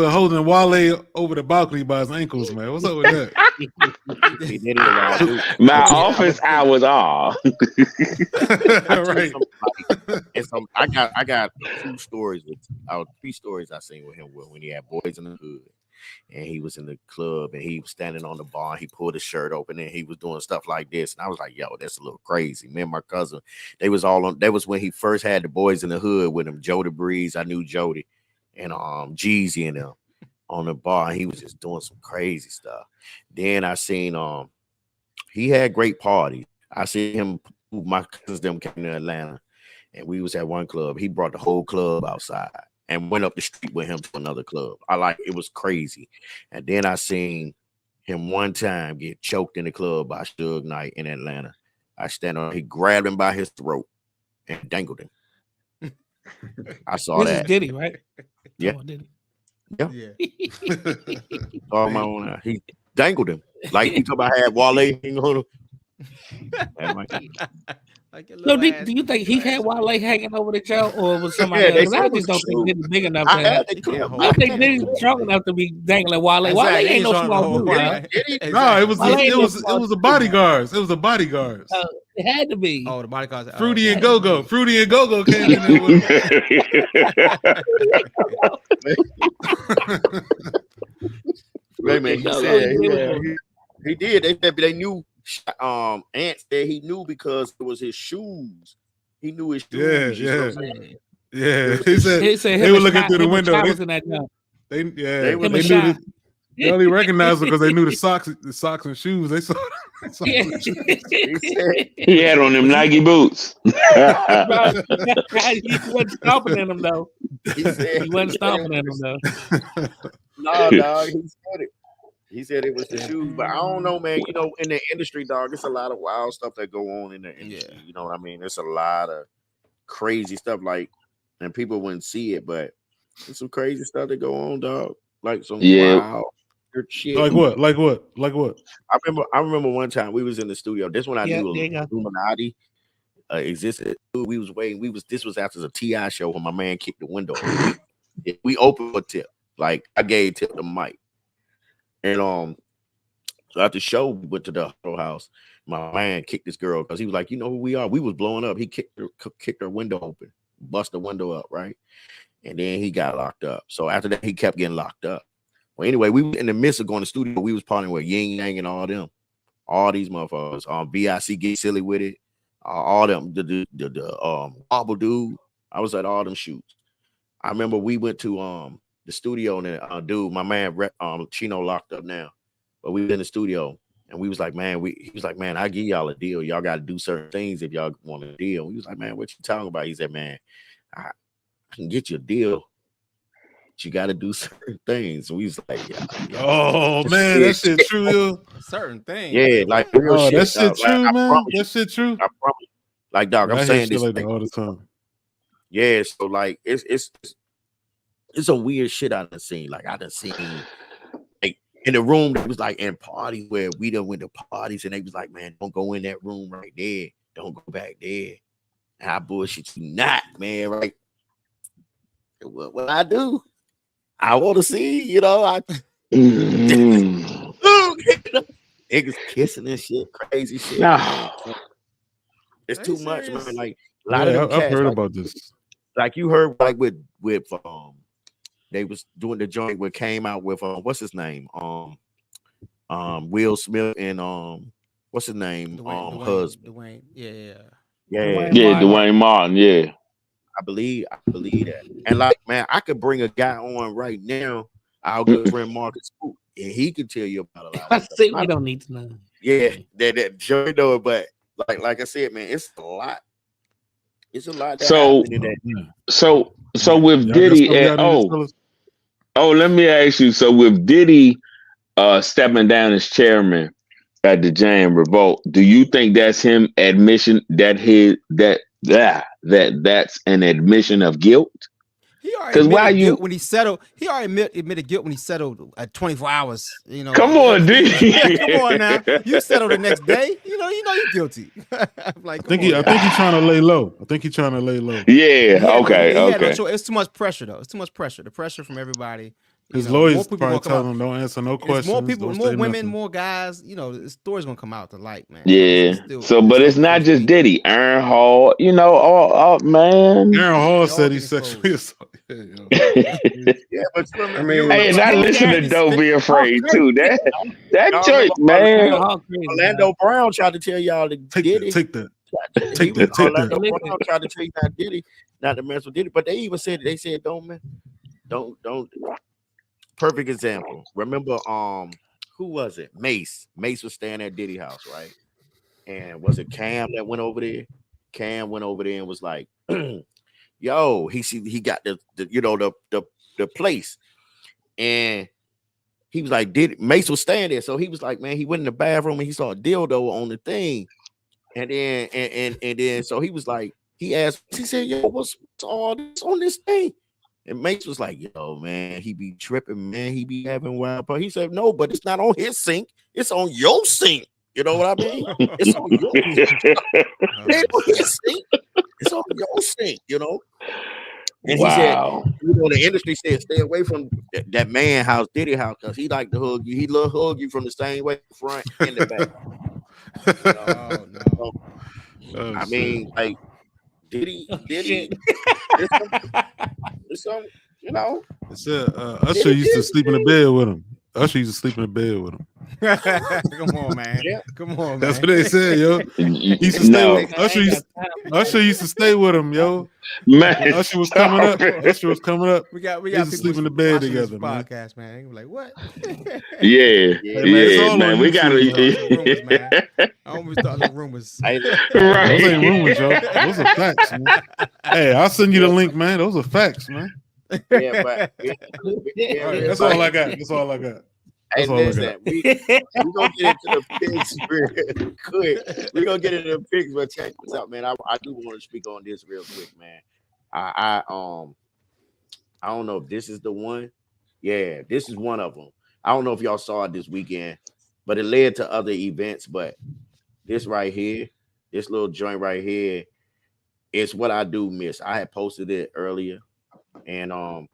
holding Wale over the balcony by his ankles, man? What's up with that? My office hours are. Right. I got 3 stories I seen with him when he had Boys in the Hood. And he was in the club and he was standing on the bar. He pulled his shirt open and he was doing stuff like this. And I was like, yo, that's a little crazy. Me and my cousin, that was when he first had the Boys in the Hood with him. Jody Breeze, I knew Jody, and Jeezy and them on the bar. And he was just doing some crazy stuff. Then I seen he had great parties. I seen him, my cousins them came to Atlanta and we was at one club. He brought the whole club outside and went up the street with him to another club. It was crazy. And then I seen him one time get choked in the club by Suge Knight in Atlanta. He grabbed him by his throat and dangled him. I saw this that. Is Diddy, right? Yeah. Oh, Diddy. Yeah. He dangled him. Like he talking about had Wale on him. So do you think he had Wale hanging over the jail, or was somebody else? Because I just don't think Diddy's big enough to have. I think Diddy's strong enough to be dangling Wale. Wale ain't no small dude. No, it was the bodyguards. It was the bodyguards. It had to be. Oh, the bodyguards. Fruity and Go-Go. Fruity and Go-Go came in there with Wait, man, he said he did. They said they knew. Ant said he knew because it was his shoes. He knew his shoes. Yeah. He said they were looking through the window. They knew. They only recognized because they knew the socks and shoes. They saw. He had on them Nike boots. He wasn't stomping in them though. He wasn't stomping in them though. No, dog. He said it. He said it was the shoes, but I don't know, man. You know, in the industry, dog, it's a lot of wild stuff that go on in the industry. Yeah. You know what I mean? There's a lot of crazy stuff, like, and people wouldn't see it, but there's some crazy stuff that go on, dog. Like some wild shit. Like what? I remember one time we was in the studio. This one I knew Illuminati existed. We was waiting. This was after the T.I. show when my man kicked the window. We opened a Tip. Like I gave Tip the mic. And so after the show, we went to the house. My man kicked this girl because he was like, you know who we are. We was blowing up. He kicked her window open, bust the window up, right? And then he got locked up. So after that, he kept getting locked up. Well, anyway, we were in the midst of going to the studio. We was partnering with Yin Yang and all them, all these motherfuckers. VIC Get Silly With It, all them, the Wobble Dude. I was at all them shoots. I remember we went to the studio and dude, my man Chino locked up now, but we was in the studio and we was like, man, he was like, man, I give y'all a deal. Y'all got to do certain things if y'all want a deal. We was like, man, what you talking about? He said, man, I can get you a deal, but you got to do certain things. So we was like, yeah. Oh man, that shit true, yo. Certain things. Yeah, like real shit. That shit true, man. That shit true. I promise. Like, dog, I'm saying this like that all the time. Yeah, so like it's some weird shit I done seen. Like I done seen like in the room that was like in parties where we done went to parties and they was like, man, don't go in that room right there. Don't go back there. And I bullshit you not, man, right? What I do, I want to see, you know, niggas kissing and shit, crazy shit. No. It's too much, man. Like a lot of them I've cats, heard like, about this. Like you heard, like with they was doing the joint where came out with what's his name? Will Smith and what's his name? Husband. Dwayne. Yeah. Dwayne Martin. Yeah. I believe that. And like, man, I could bring a guy on right now, our good friend Marcus Spook, and he could tell you about a lot of stuff. I don't need to know. Yeah, that sure know it, but like I said, man, it's a lot. It's a lot. So with Diddy let me ask you. So with Diddy stepping down as chairman at the Jam Revolt, do you think that's him admission that that's an admission of guilt? He already admitted guilt when he settled. He already admitted guilt when he settled at 24 hours. You know. Come on, D. Come on now. You settled the next day. You know you're guilty. Like, I think he's trying to lay low. Yeah. Okay. It's too much pressure though. It's too much pressure. The pressure from everybody. His lawyers probably tell him don't answer no questions. More people, more women, more guys. You know, the story's gonna come out to light, man. Yeah. But it's not just Diddy. Aaron Hall. You know, all man. Aaron Hall said he's sexually assaulted. Yeah, but I mean, hey, and I listen to Don't Be Afraid too. That choice, man. Orlando Brown tried to tell y'all to Diddy. Take that. Orlando Brown tried to tell you not Diddy, not to mess with Diddy. But they said don't. Perfect example. Remember, who was it? Mace. Mace was staying at Diddy house, right? And was it Cam that went over there? Cam went over there and was like, "Yo, he got the place," and he was like, Mace was staying there, so he was like, man, he went in the bathroom and he saw a dildo on the thing, and then so he was like, he asked, he said, "Yo, what's all this on this thing?" And Mace was like, "Yo, man, he be tripping, man. He be having wild." But he said, "No, but it's not on his sink. It's on your sink." You know what I mean? It's on your it's on your sink, you know. And he said, you know, the industry said, stay away from that man house, Diddy house, because he like to hug you. He love hug you from the same way, front and the back. You know? I mean, like Diddy, it's some, you know. It's Usher used to sleep in the bed with him. Usher used to sleep in the bed with him. Come on, man. Yeah. Come on, man. That's what they said, yo. He used to stay with, Usher used to stay with him, yo. Man, Usher was coming up. Usher was coming up. We got used to sleep in the bed together, man. Podcast, man. They were like, what? Yeah, man. We got to. I almost thought the rumors. Right. Those ain't rumors, yo. Those are facts, man. Hey, I'll send you the link, man. Those are facts, man. Yeah, but that's all I got. That's all I got. Hey, listen, we're gonna get into the picks real quick. We're gonna get into the picks, but check this out, man. I do want to speak on this real quick, man. I don't know if this is the one. Yeah, this is one of them. I don't know if y'all saw it this weekend, but it led to other events. But this right here, this little joint right here, is what I do miss. I had posted it earlier, and oh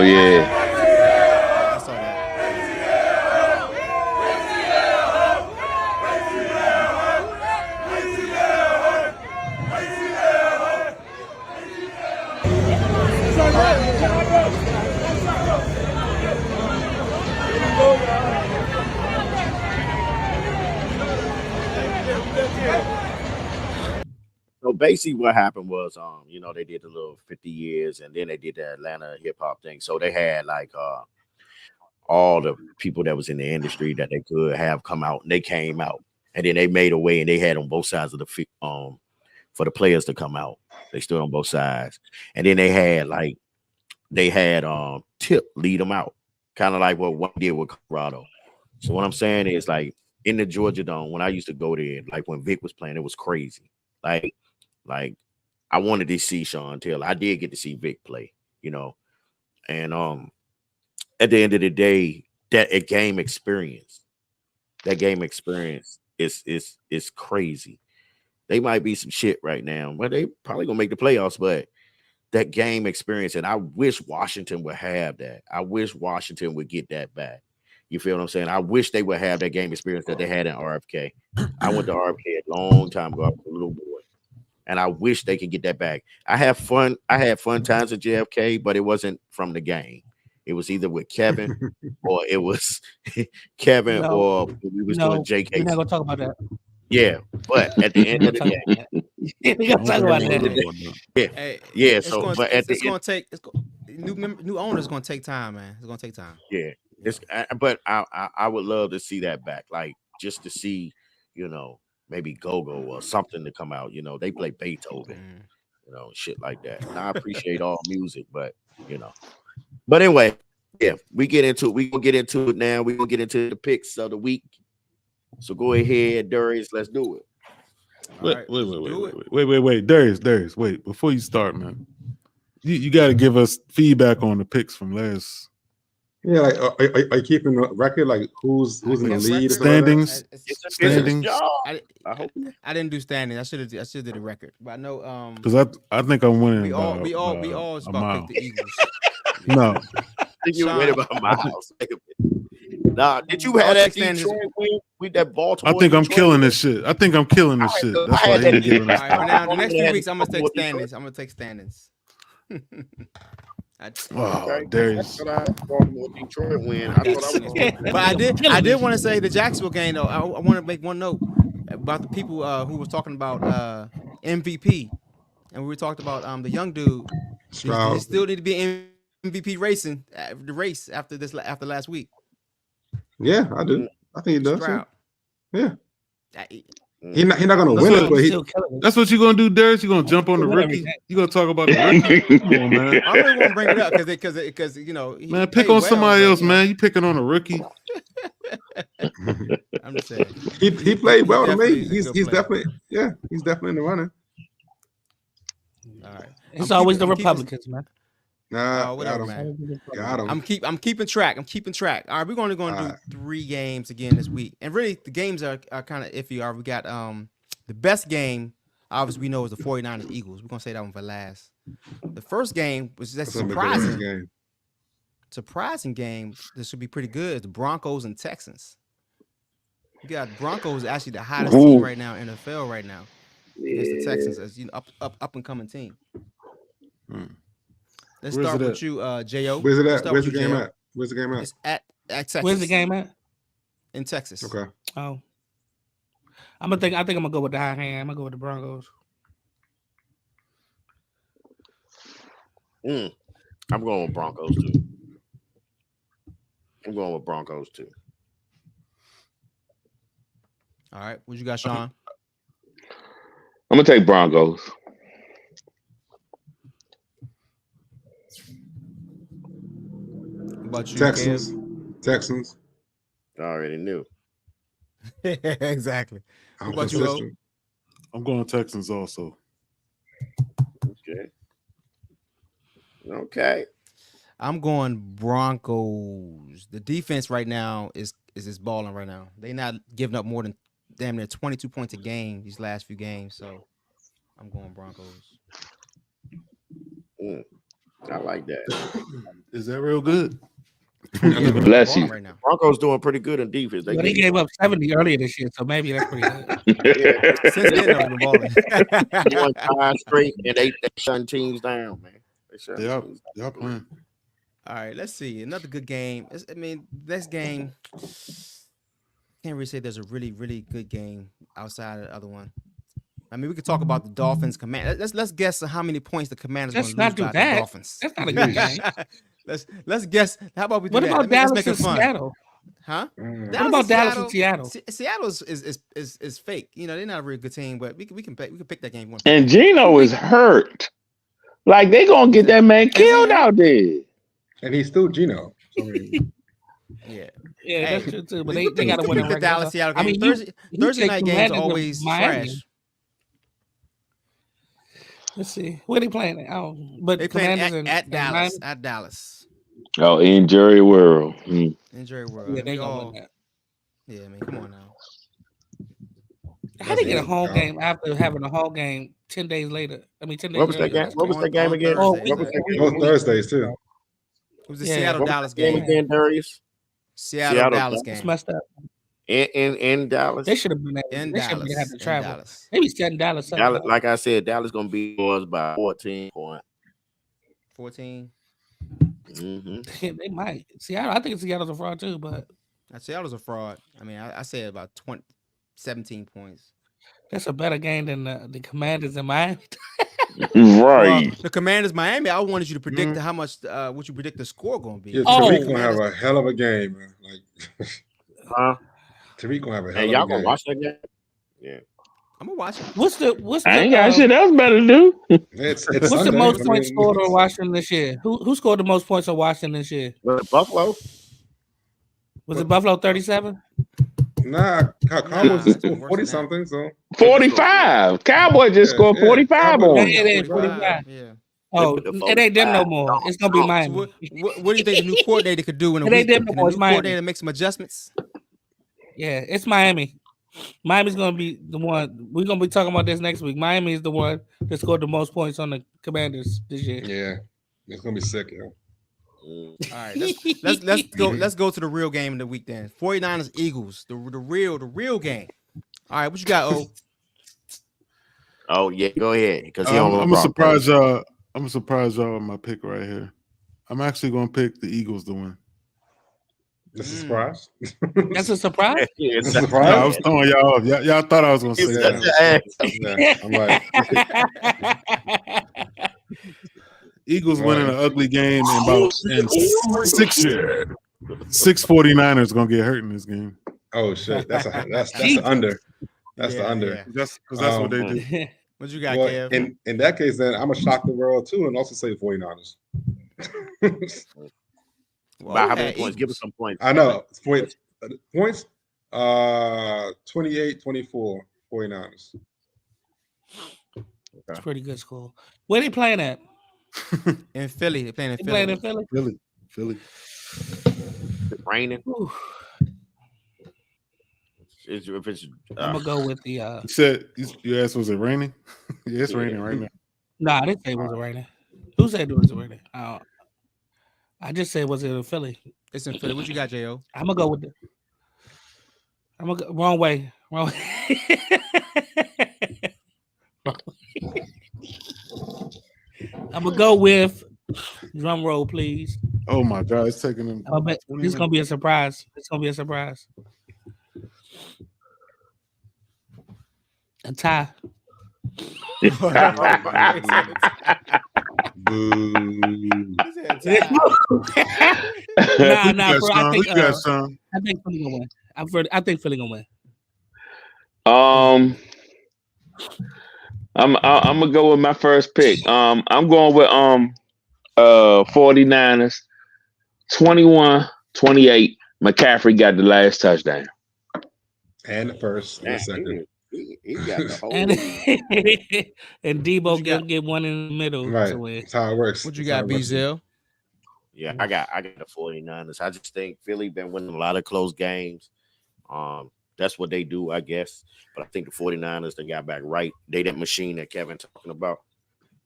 yeah. I saw that. So basically what happened was, you know, they did the little 50 years and then they did the Atlanta hip hop thing. So they had like all the people that was in the industry that they could have come out, and they came out, and then they made a way and they had on both sides of the for the players to come out. They stood on both sides, and then they had Tip lead them out, kind of like what one did with Colorado. So what I'm saying is, like, in the Georgia Dome, when I used to go there, like when Vic was playing, it was crazy. Like I wanted to see Sean Taylor. I did get to see Vic play, you know. And at the end of the day, that game experience is crazy. They might be some shit right now, but they probably gonna make the playoffs. But that game experience, and I wish Washington would have that. I wish Washington would get that back. You feel what I'm saying? I wish they would have that game experience that they had in RFK. I went to RFK a long time ago. I was a little boy, and I wish they could get that back. I had fun times at JFK, but it wasn't from the game. It was either with Kevin or it was Kevin or we was doing JK. We're not gonna talk about that. Yeah, but at the end of the day, we're gonna talk about that. Yeah. So, but at the end, new owners gonna take time, man. It's gonna take time. Yeah. But I would love to see that back, like just to see, you know, maybe Go-Go or something to come out. You know, they play Beethoven, you know, shit like that. And I appreciate all music, but you know. But anyway, yeah, we get into it. We gonna get into it now. We gonna get into the picks of the week. So go ahead, Darius. Let's do it. Wait, Darius. Wait, before you start, man, you got to give us feedback on the picks from last. Yeah, like are you keeping a record? Like who's in the lead? Standings. I didn't do standings. I should have did a record, but I know because I think I'm winning. We all about pick the Eagles. No, I think you win about miles. Nah, did you have that Detroit win with that Baltimore? I think I'm killing this shit. That's why I didn't give it. All right, for now, the next 2 weeks, I'm gonna take standings. Darius. Detroit win. But I did want to say the Jacksonville game though. I want to make one note about the people who was talking about MVP, and we talked about the young dude. He still need to be in MVP racing the race after last week. Yeah, I do. I think he does. Yeah. He's not gonna win it, but that's what you're gonna do, Darius. You're gonna jump on the rookie. You're gonna talk about the rookie. Come on, man. I really want to bring it up because you know, man, pick on somebody else, man. You picking on a rookie. I'm just saying he played well to me. He's definitely in the running. All right, it's always the Republicans, man. Nah, whatever, got him. man. Got him. I'm keeping track. All right, we're only going to do 3 games again this week, and really the games are kind of iffy. We got the best game, obviously we know is the 49ers Eagles. We're gonna say that one for last. The first game was that's surprising game. This should be pretty good. The Broncos and Texans. You got Broncos actually the hottest team right now in the NFL right now. Against the Texans as up and coming team. Let's start with you, Jo. Where's it at? Where's the game at? Where's the game at? It's at Texas. Where's the game at? In Texas. Okay. Oh, I think I'm gonna go with the high hand. I'm gonna go with the Broncos. I'm going with Broncos too. All right, what you got, Sean? I'm gonna take Broncos. What about you, Texans. I already knew. Exactly. What about you, O? I'm going Texans also. Okay. I'm going Broncos. The defense right now is balling right now. They're not giving up more than damn near 22 points a game these last few games. So I'm going Broncos. I like that. Is that real good? Bless you. Right now. Broncos doing pretty good in defense. They gave up 70 earlier this year, so maybe that's pretty good. Since then, they've been balling. 5 straight, and they shutting teams down, man. Y'all playing. All right, let's see. Another good game. This game, can't really say there's a really, really good game outside of the other one. I mean, we could talk about the Dolphins command. Let's guess how many points the Commanders going to lose by the Dolphins. That's not a good game. Let's guess. How about we do what that? about Dallas and Seattle? Huh? What about Dallas and Seattle? Seattle is fake. You know, they're not a really good team, but we can pick that game. And Geno is hurt. Like they gonna get that man killed out there. And he's still Geno. Yeah. Yeah, that's true too. But they got to win the Dallas Seattle game. I mean, Thursday night games are always trash. Let's see. Where they playing? Oh, but they playing at Dallas. At Dallas. Oh, in Jerry World. In Jerry World. Yeah, they gonna win that. Yeah, man, come on now. How they get a home game after having a home game 10 days later? 10 days. What was that game? What was that game again? Both Thursdays too. It was the Seattle Dallas game again, Darius. Seattle Dallas game. It's messed up. In Dallas. They should have been in they Dallas. They had to travel. Maybe set Dallas. Like I said, Dallas gonna be yours by 14 points. 14. Mm-hmm. They might. Seattle. I think Seattle's a fraud too, but Seattle's a fraud. I mean, I say about 17 points. That's a better game than the Commanders in Miami. Right. The Commanders Miami. I wanted you to predict how much. What you predict the score going to be? Yeah, Tariq gonna have a hell of a game, man. Like, Tariq gonna have a hell of a game. Y'all gonna watch that game? Yeah. I'm gonna watch it. What's the? I ain't got shit else better to do. It's what's Sunday. the most points scored on Washington this year? Who scored the most points on Washington this year? Buffalo. Was it Buffalo 37? Nah, Cowboys just scored 40 something. So 45. Cowboys just scored 45 on. It is 45. Yeah. Oh, it ain't them no more. It's gonna be Miami. So what do you think the new coordinator could do in a It week? ain't them no more. It's Miami. Coordinator make some adjustments. Yeah, it's Miami. Miami's gonna be the one. We're gonna be talking about this next week. Miami is the one that scored the most points on the Commanders this year. Yeah, it's gonna be sick, yo. All right, let's go to the real game of the week then. 49ers Eagles, the real game. All right, what you got, O? Oh yeah, go ahead. Because I'm gonna surprise y'all. I'm gonna surprise y'all with my pick right here. I'm actually gonna pick the Eagles to win. That's a surprise. That's a surprise. Yeah, it's a surprise. Yeah, I was throwing y'all off. Y'all thought I was gonna say that. I'm like, Eagles winning an ugly game in about 6 49ers gonna get hurt in this game. Oh shit, that's the under. That's the under. Yeah. That's because that's what they do. What you got, Well, Kev? in that case, then I'm gonna shock the world too, and also say 49ers. By how many points? Give us some points. I know points. 28-24 49ers. It's pretty good score. Where they playing at? In Philly, they're playing in They Philly. playing in Philly. Philly. It's raining. Whew. If it's I'm gonna go with the. You said you asked, was it raining? Yeah, it's raining right now. Nah, I didn't say it was raining. Who said it was raining? I just said was it in Philly. It's in Philly. What you got, Jo? I'm gonna go with the. I'm gonna go wrong way. Wrong way. I'm gonna go with drum roll, please. Oh my God, it's taking them. I bet this is gonna be a surprise. It's gonna be a surprise. A tie. Boo. Nah, bro. I think Philly gonna win. I think Philly gonna win. I'm gonna go with my first pick. I'm going with 49ers 21-28. McCaffrey got the last touchdown. And the first, and the second. He got the whole. And Debo get one in the middle. Right. To win. That's how it works. What you got, Beazell? Yeah, I got the 49ers. I just think Philly been winning a lot of close games. That's what they do, I guess. But I think the 49ers, they got back right. They that machine that Kevin talking about.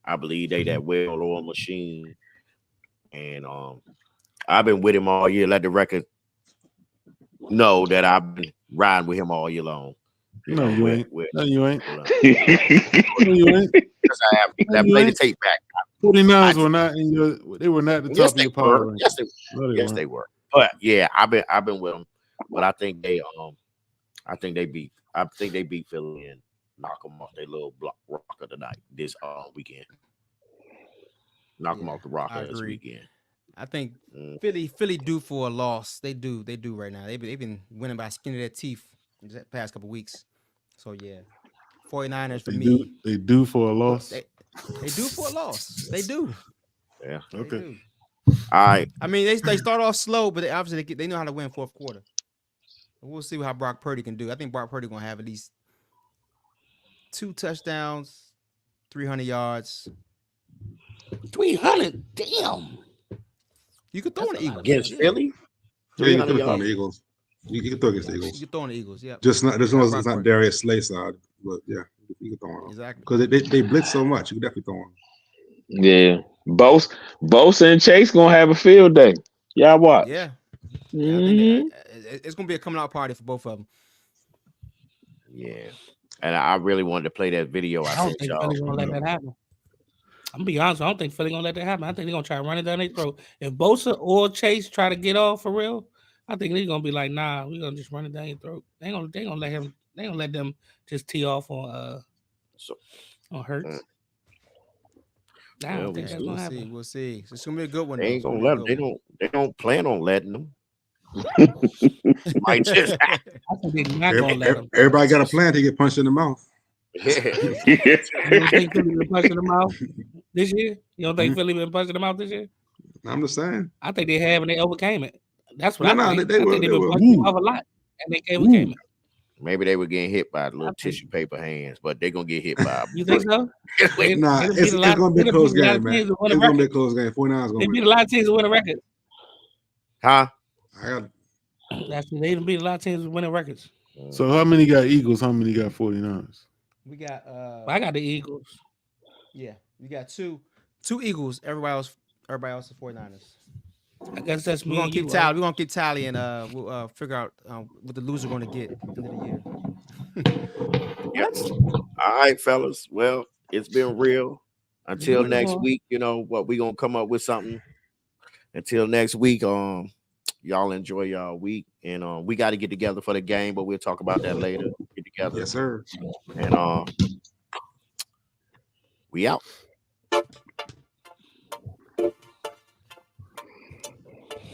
I believe they that well-oiled machine. And I've been with him all year. Let the record know that I've been riding with him all year long. No, you ain't. No, you ain't. No, you ain't. I played the tape back. 49ers were not in your. They were not the top of your power. Yes, they were. But yeah, I've been with them. But I think they beat Philly and knock them off their little rock of the night this weekend. Knock them off the rocker this weekend. I think Philly due for a loss. They do right now. They've been winning by the skin of their teeth the past couple weeks. So yeah, 49ers for me. They do for a loss. They do for a loss. They do. Yeah. Okay. Do. All right. I mean, they start off slow, but obviously they know how to win fourth quarter. We'll see how Brock Purdy can do. I think Brock Purdy gonna have at least 2 touchdowns, 300 yards. 300. Damn. You could throw in the Eagles against Philly. Yeah, you can throw on the Eagles. You can throw against the Eagles. You can throw on the Eagles. Yeah. Just not. This one's not Darius Slay side, but yeah, you can throw on exactly because they blitz so much. You can definitely throw on. Yeah, Bosa and Chase gonna have a field day. Y'all watch. Yeah. Mm-hmm. It's gonna be a coming out party for both of them. Yeah, and I really wanted to play that video. I don't think Philly's gonna let that happen. I'm gonna be honest. I don't think Philly gonna let that happen. I think they're gonna try to run it down their throat. If Bosa or Chase try to get off for real, I think they're gonna be like, "Nah, we're gonna just run it down your throat." They gonna let him. They gonna let them just tee off on Hurts. I don't think that's gonna happen. We'll see. It's gonna be a good one. They ain't gonna let them. They don't plan on letting them. Might just. I think they're not gonna let them. Everybody got a plan to get punched in the mouth. You don't think Philly been punched in the mouth this year? You don't think Philly been punched in the mouth this year? I'm just saying. I think they have and they overcame it. That's what I think. They I think they've been were. punched in the mouth a lot and they overcame it. Maybe they were getting hit by little tissue paper hands, but they're gonna get hit by. You think so? Nah, it's gonna be a close game, man. It's gonna be a close game. 49ers gonna they beat a lot of teams to win a record. Huh? They even beat a lot of teams winning records. So how many got Eagles? How many got 49ers? We got I got the Eagles. Yeah, we got two Eagles. Everybody else is 49ers. I guess that's me. We're gonna keep tally. We're gonna keep tally and we'll figure out what the loser gonna get at the end of the year. Yes. All right, fellas. Well, it's been real. Until next week, you know what, we gonna come up with something. Until next week, y'all enjoy y'all week, and we got to get together for the game, but we'll talk about that later. Get together. Yes, sir. And we out.